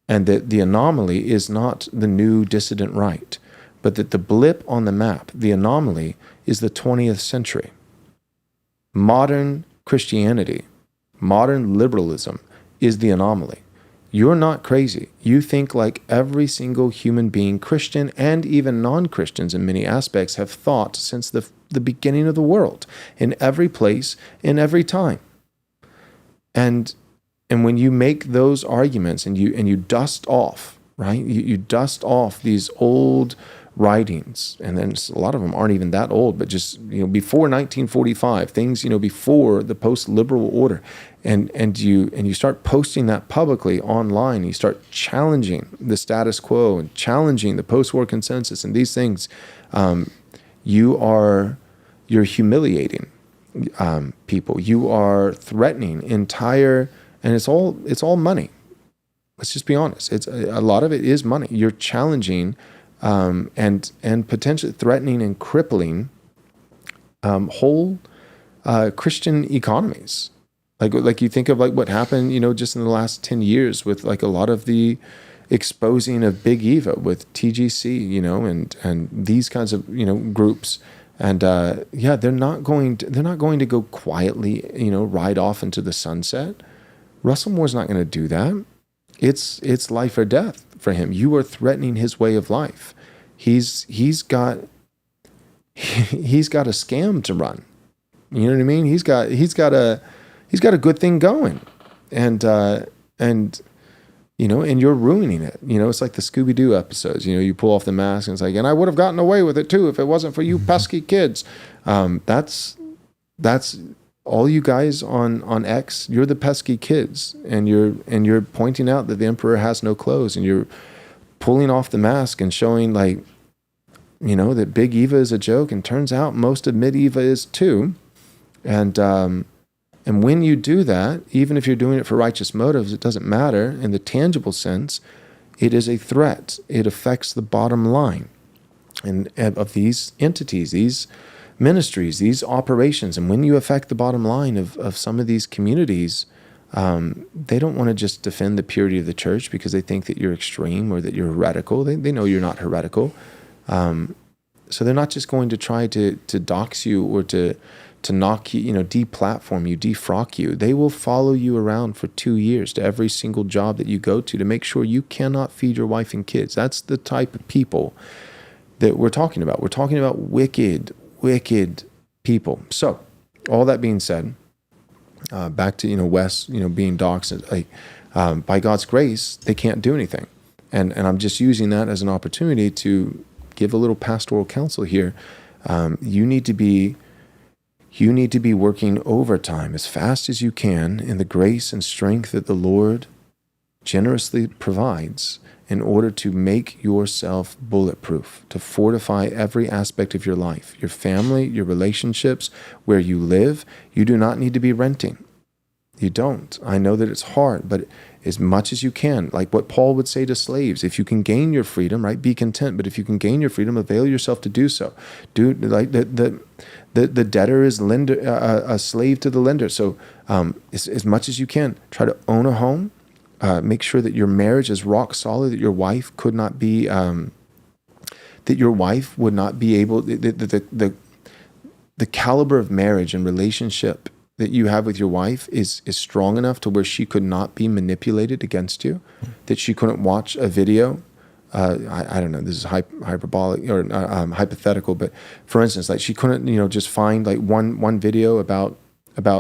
And that the anomaly is not the new dissident right, but that the blip on the map, the anomaly, is the 20th century. Modern Christianity, modern liberalism is the anomaly. You're not crazy. You think like every single human being, Christian and even non-Christians in many aspects, have thought since the beginning of the world, in every place, in every time. And when you make those arguments and you dust off, right? You dust off these old writings, and then a lot of them aren't even that old, but just before 1945, things before the post-liberal order, and you start posting that publicly online. You start challenging the status quo and challenging the post-war consensus and these things. You're humiliating people. You are threatening entire. And it's all money. Let's just be honest. It's a lot of it is money. You're challenging and potentially threatening and crippling whole Christian economies. Like you think of like what happened, just in the last 10 years with like a lot of the exposing of Big Eva with TGC, and these kinds of groups. And they're not going to go quietly, ride off into the sunset. Russell Moore's not going to do that. it's life or death for him. You are threatening his way of life. He's got a scam to run. You know what I mean? He's got a good thing going, and you know, and you're ruining it. You know, it's like the Scooby-Doo episodes. You know, you pull off the mask and it's like, and I would have gotten away with it too if it wasn't for you pesky kids. That's all you guys on X. You're the pesky kids, and you're pointing out that the emperor has no clothes, and you're pulling off the mask and showing, like, you know, that Big Eva is a joke, and turns out most of Mid Eva is too. And when you do that, even if you're doing it for righteous motives, it doesn't matter. In the tangible sense, it is a threat. It affects the bottom line of these entities, these ministries, these operations. And when you affect the bottom line of some of these communities, they don't want to just defend the purity of the church because they think that you're extreme or that you're heretical. They know you're not heretical. So they're not just going to try to dox you or to knock you, you know, deplatform you, defrock you. They will follow you around for 2 years to every single job that you go to make sure you cannot feed your wife and kids. That's the type of people that we're talking about. We're talking about wicked people. So all that being said, back to, you know, Wes, you know, being doxxed, like, by God's grace, they can't do anything. And I'm just using that as an opportunity to give a little pastoral counsel here. You need to be working overtime as fast as you can in the grace and strength that the Lord generously provides in order to make yourself bulletproof, to fortify every aspect of your life, your family, your relationships, where you live. You do not need to be renting. You don't. I know that it's hard, but as much as you can, like what Paul would say to slaves, if you can gain your freedom, right, be content. But if you can gain your freedom, avail yourself to do so. Like the debtor is a slave to the lender. So as much as you can, try to own a home. Make sure that your marriage is rock solid, that your wife could not be, that your wife would not be able, the caliber of marriage and relationship that you have with your wife is strong enough to where she could not be manipulated against you, that she couldn't watch a video. I don't know, this is hyperbolic or hypothetical, but for instance, like she couldn't, you know, just find like one video about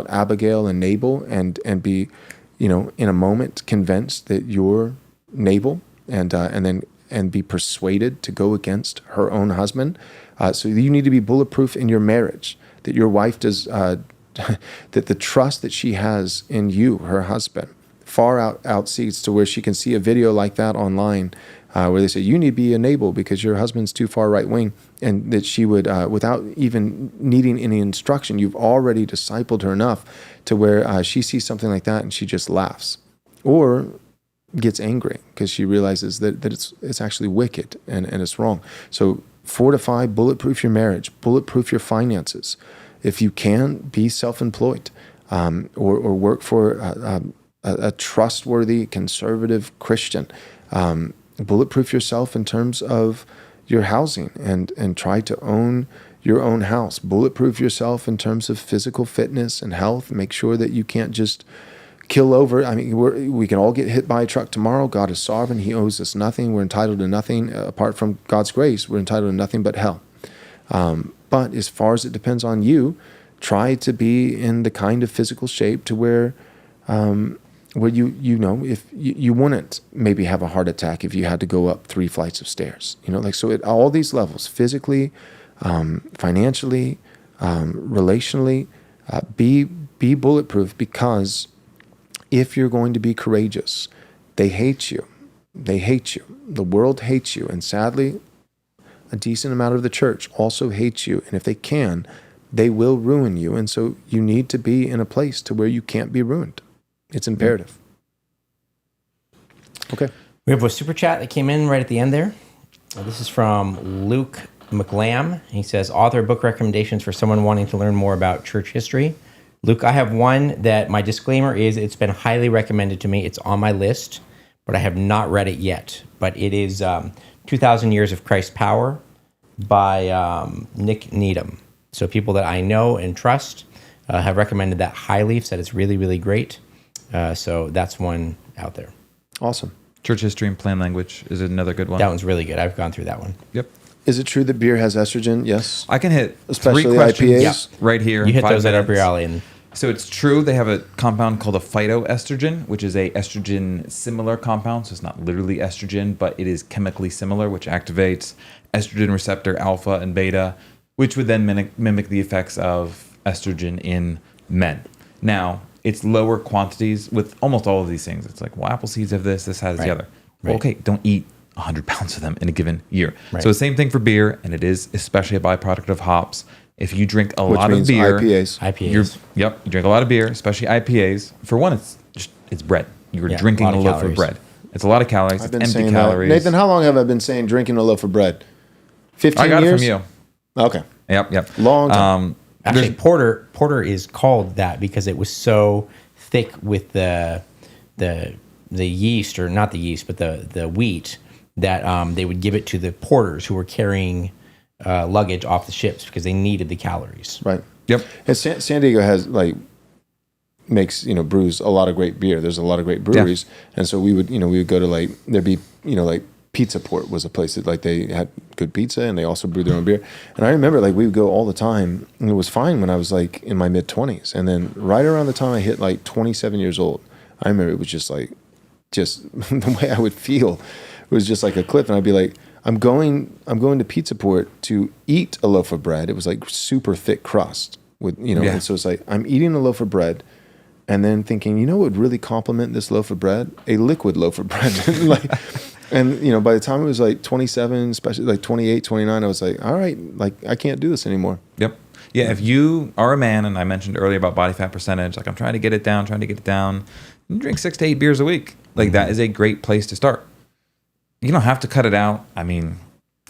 Abigail and Nabal and be, you know, in a moment convinced that you're Nabal and be persuaded to go against her own husband. So you need to be bulletproof in your marriage, that your wife does, that the trust that she has in you, her husband, far outseeds to where she can see a video like that online where they say, you need to be a Nabal because your husband's too far right wing, and that she would, without even needing any instruction, you've already discipled her enough to where she sees something like that and she just laughs or gets angry because she realizes that it's actually wicked and it's wrong. So fortify, bulletproof your marriage, bulletproof your finances. If you can, be self-employed or work for a trustworthy, conservative Christian. Bulletproof yourself in terms of your housing and try to own your own house. Bulletproof yourself in terms of physical fitness and health. Make sure that you can't just kill over. I mean, we can all get hit by a truck tomorrow. God is sovereign. He owes us nothing. We're entitled to nothing apart from God's grace. We're entitled to nothing but hell. But as far as it depends on you, try to be in the kind of physical shape to where you know, if you wouldn't maybe have a heart attack if you had to go up 3 flights of stairs, you know, like, so at all these levels, physically, financially, relationally, be bulletproof, because if you're going to be courageous, they hate you. They hate you. The world hates you. And sadly, a decent amount of the church also hates you. And if they can, they will ruin you. And so you need to be in a place to where you can't be ruined. It's imperative. Okay. We have a super chat that came in right at the end there. This is from Luke McLam. He says, author book recommendations for someone wanting to learn more about church history. Luke, I have one that my disclaimer is it's been highly recommended to me. It's on my list, but I have not read it yet. But it is 2,000 Years of Christ's Power by Nick Needham. So people that I know and trust have recommended that highly, said it's really, really great. So that's one out there. Awesome. Church history and plain language is another good one. That one's really good. I've gone through that one. Yep. Is it true that beer has estrogen? Yes. I can hit Especially 3 questions IPAs? right here. You in hit 5 those at up minutes. your alley, and So it's true they have a compound called a phytoestrogen, which is a estrogen similar compound. So it's not literally estrogen, but it is chemically similar, which activates estrogen receptor alpha and beta, which would then mimic the effects of estrogen in men. Now, it's lower quantities with almost all of these things. It's like, well, apple seeds have this has the other. Well, Right. okay, don't eat 100 pounds of them in a given year. Right. So the same thing for beer, and it is especially a byproduct of hops. If you drink a Which lot of means beer, IPAs. you drink a lot of beer, especially IPAs. For one, it's bread. You're Yeah, drinking a lot a of loaf of calories. bread. It's a lot of calories. I've It's been empty saying calories. that. Nathan, how long have I been saying drinking a loaf of bread? 15 I got years? it from you. Okay. Yep. Long time. actually, porter is called that because it was so thick with the yeast, or not the yeast, but the wheat, that they would give it to the porters who were carrying luggage off the ships because they needed the calories. Right. Yep. And San Diego has makes brews a lot of great beer. There's a lot of great breweries, and so we would go to there'd be Pizza Port was a place that they had good pizza, and they also brewed their own beer. And I remember we would go all the time, and it was fine when I was in my mid-20s, and then right around the time I hit 27 years old, I remember it was just the way I would feel was just like a cliff, and I'd be like, I'm going to Pizza Port to eat a loaf of bread. It was super thick crust with and so it's I'm eating a loaf of bread and then thinking, what would really complement this loaf of bread? A liquid loaf of bread. And by the time it was 27, especially 28, 29, I was like, all right, I can't do this anymore. Yep. Yeah, if you are a man, and I mentioned earlier about body fat percentage, I'm trying to get it down, you drink 6 to 8 beers a week. That is a great place to start. You don't have to cut it out. I mean,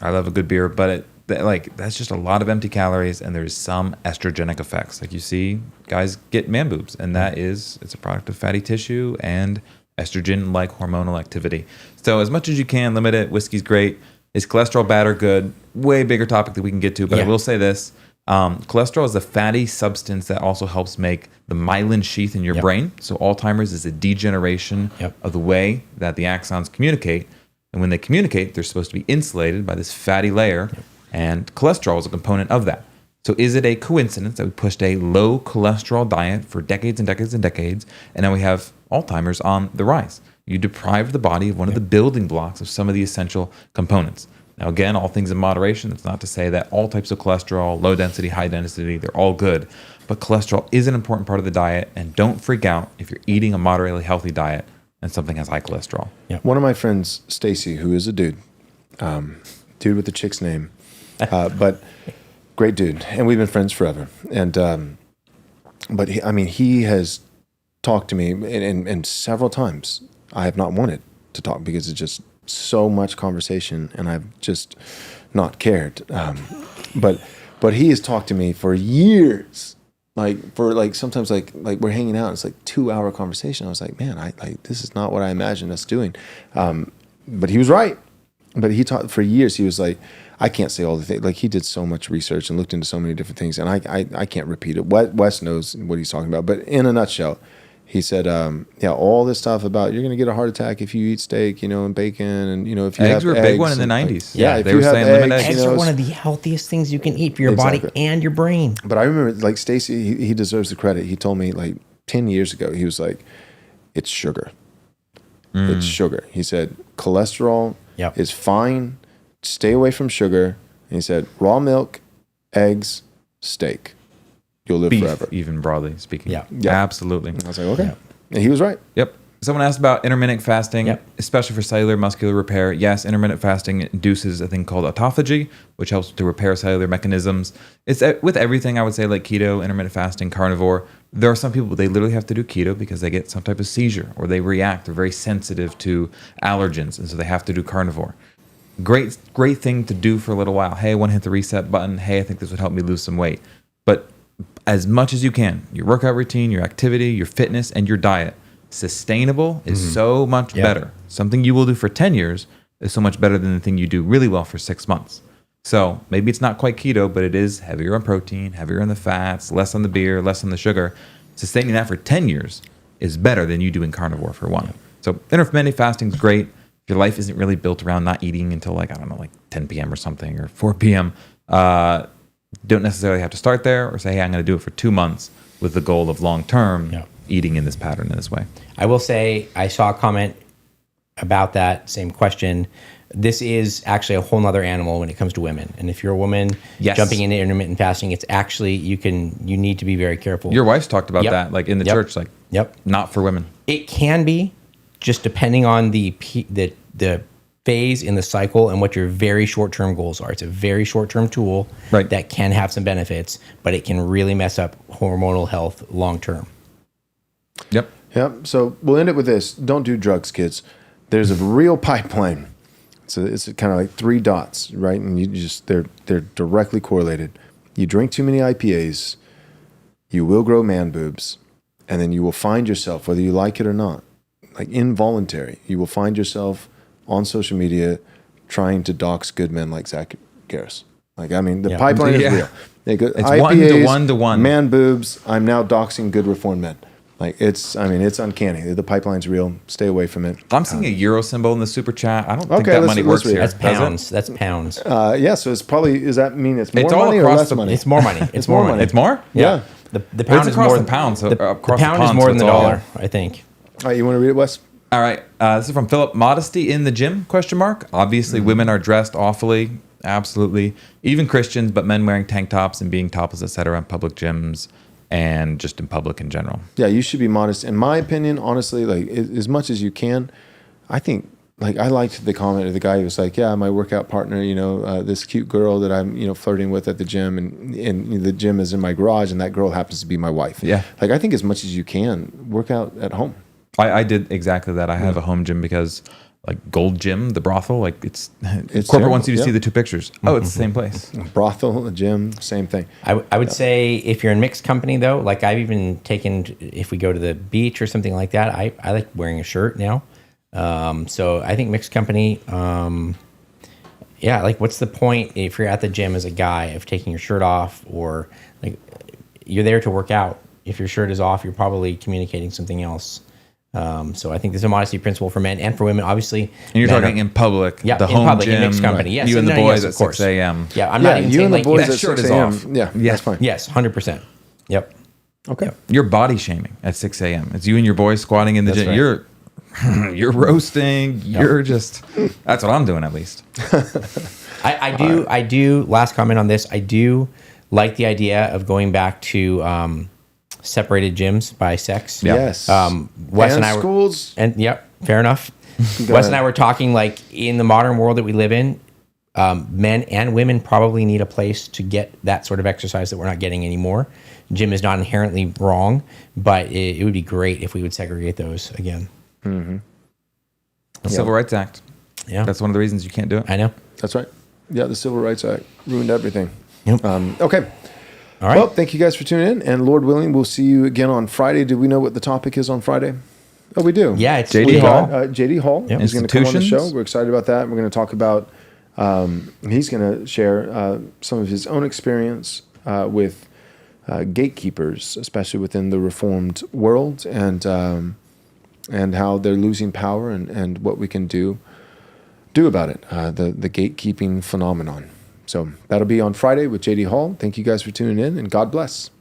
I love a good beer, but that's just a lot of empty calories, and there's some estrogenic effects. You see guys get man boobs, and it's a product of fatty tissue and estrogen-like hormonal activity. So as much as you can, limit it. Whiskey's great. Is cholesterol bad or good? Way bigger topic that we can get to, but I will say this. Cholesterol is a fatty substance that also helps make the myelin sheath in your brain. So Alzheimer's is a degeneration of the way that the axons communicate. And when they communicate, they're supposed to be insulated by this fatty layer, and cholesterol is a component of that. So is it a coincidence that we pushed a low cholesterol diet for decades and decades and decades, and now we have Alzheimer's on the rise? You deprive the body of one of the building blocks of some of the essential components. Now, again, all things in moderation. That's not to say that all types of cholesterol, low density, high density, they're all good. But cholesterol is an important part of the diet, and don't freak out if you're eating a moderately healthy diet and something has high cholesterol. One of my friends, Stacy, who is a dude with the chick's name, but great dude, and we've been friends forever. And but he has talked to me, and several times I have not wanted to talk because it's just so much conversation, and I've just not cared. But he has talked to me for years. Sometimes we're hanging out, it's 2-hour conversation. I was like, man, this is not what I imagined us doing. But he was right. But he taught for years. He was like, I can't say all the things. He did so much research and looked into so many different things, and I can't repeat it. Wes knows what he's talking about. But in a nutshell, he said, all this stuff about you're going to get a heart attack if you eat steak, and bacon, and if you eggs have were a big one in the 90s. If they you were have saying limit Eggs are one of the healthiest things you can eat for your body and your brain. But I remember, Stacy, he deserves the credit. He told me 10 years ago, he was like, it's sugar. It's sugar. He said, cholesterol is fine. Stay away from sugar. And he said, raw milk, eggs, steak. You'll live beef, forever. even broadly speaking. Yeah. Absolutely. I was like, okay. And he was right. Yep. Someone asked about intermittent fasting, especially for cellular muscular repair. Yes, intermittent fasting induces a thing called autophagy, which helps to repair cellular mechanisms. It's with everything, I would say, keto, intermittent fasting, carnivore. There are some people, they literally have to do keto because they get some type of seizure or they react. They're very sensitive to allergens, and so they have to do carnivore. Great thing to do for a little while. Hey, I want to hit the reset button. Hey, I think this would help me lose some weight. But as much as you can, your workout routine, your activity, your fitness, and your diet, sustainable is so much better. Something you will do for 10 years is so much better than the thing you do really well for 6 months. So maybe it's not quite keto, but it is heavier on protein, heavier on the fats, less on the beer, less on the sugar. Sustaining that for 10 years is better than you doing carnivore for one. So intermittent fasting is great. If your life isn't really built around not eating until like 10 p.m. or something, or 4 p.m., don't necessarily have to start there or say, hey, I'm going to do it for 2 months with the goal of long-term eating in this pattern in this way. I will say I saw a comment about that same question. This is actually a whole nother animal when it comes to women. And if you're a woman jumping into intermittent fasting, it's actually, you need to be very careful. Your wife's talked about that, like in the church, like not for women. It can be, just depending on the phase in the cycle and what your very short-term goals are. It's a very short-term tool that can have some benefits, but it can really mess up hormonal health long-term. Yep. So we'll end it with this. Don't do drugs, kids. There's a real pipeline. So it's kind of like 3 dots, right? And they're directly correlated. You drink too many IPAs, you will grow man boobs, and then you will find yourself, whether you like it or not, like involuntary, you will find yourself on social media trying to dox good men like Zach Garris. Like, I mean, the pipeline is real. It's IPAs, 1-to-1. Man boobs, I'm now doxing good reformed men. Like, it's uncanny. The pipeline's real. Stay away from it. I'm seeing a euro symbol in the super chat. I don't think that money works here. That's pounds. That's pounds. So it's probably, does that mean it's more it's money or less money? It's more money. It's more money. It's more? Yeah. The pound is more than the pound. So the pound is more than the dollar, I think. All right, you want to read it, Wes? All right. This is from Philip. Modesty in the gym, ? Obviously, women are dressed awfully. Absolutely. Even Christians, but men wearing tank tops and being topless, etc. in public gyms and just in public in general. Yeah, you should be modest. In my opinion, honestly, like as much as you can, I think, like, I liked the comment of the guy who was like, yeah, my workout partner, this cute girl that I'm, flirting with at the gym, and the gym is in my garage, and that girl happens to be my wife. Yeah. Like, I think as much as you can, work out at home. I did exactly that. I have a home gym because, like, Gold Gym, the brothel, like it's corporate wants you to see the 2 pictures. Oh, it's the same place. Brothel, a gym, same thing. I would say if you're in mixed company, though, like I've even taken, if we go to the beach or something like that, I like wearing a shirt now. So I think mixed company, like what's the point if you're at the gym as a guy of taking your shirt off, or like you're there to work out. If your shirt is off, you're probably communicating something else. So I think there's a modesty principle for men and for women, obviously. And you're talking in public, the in home public, gym, in mixed company. Yes, you and the boys of at course. 6 a.m. Yeah, I'm not even you saying and the like boys that at shirt 6 is a.m. off. Yeah, that's fine. Yes, 100%. Yep. Okay. You're body shaming at 6 a.m. It's you and your boys squatting in the gym. Right. You're roasting. You're just, that's what I'm doing at least. I do, last comment on this, I do like the idea of going back to separated gyms by sex. Yeah. Yes. Wes and I were, schools. And fair enough. Wes and I were talking, like, in the modern world that we live in, men and women probably need a place to get that sort of exercise that we're not getting anymore. Gym is not inherently wrong, but it would be great if we would segregate those again. Mm-hmm. The Civil Rights Act. Yeah. That's one of the reasons you can't do it. I know. That's right. Yeah, the Civil Rights Act ruined everything. Yep. Okay. All right. Well, thank you guys for tuning in, and Lord willing, we'll see you again on Friday. Do we know what the topic is on Friday? Oh, we do. Yeah, it's JD Hall. JD Hall is going to come on the show. We're excited about that. We're going to talk about, he's going to share some of his own experience with gatekeepers, especially within the Reformed world, and how they're losing power, and what we can do about it, the gatekeeping phenomenon. So that'll be on Friday with JD Hall. Thank you guys for tuning in, and God bless.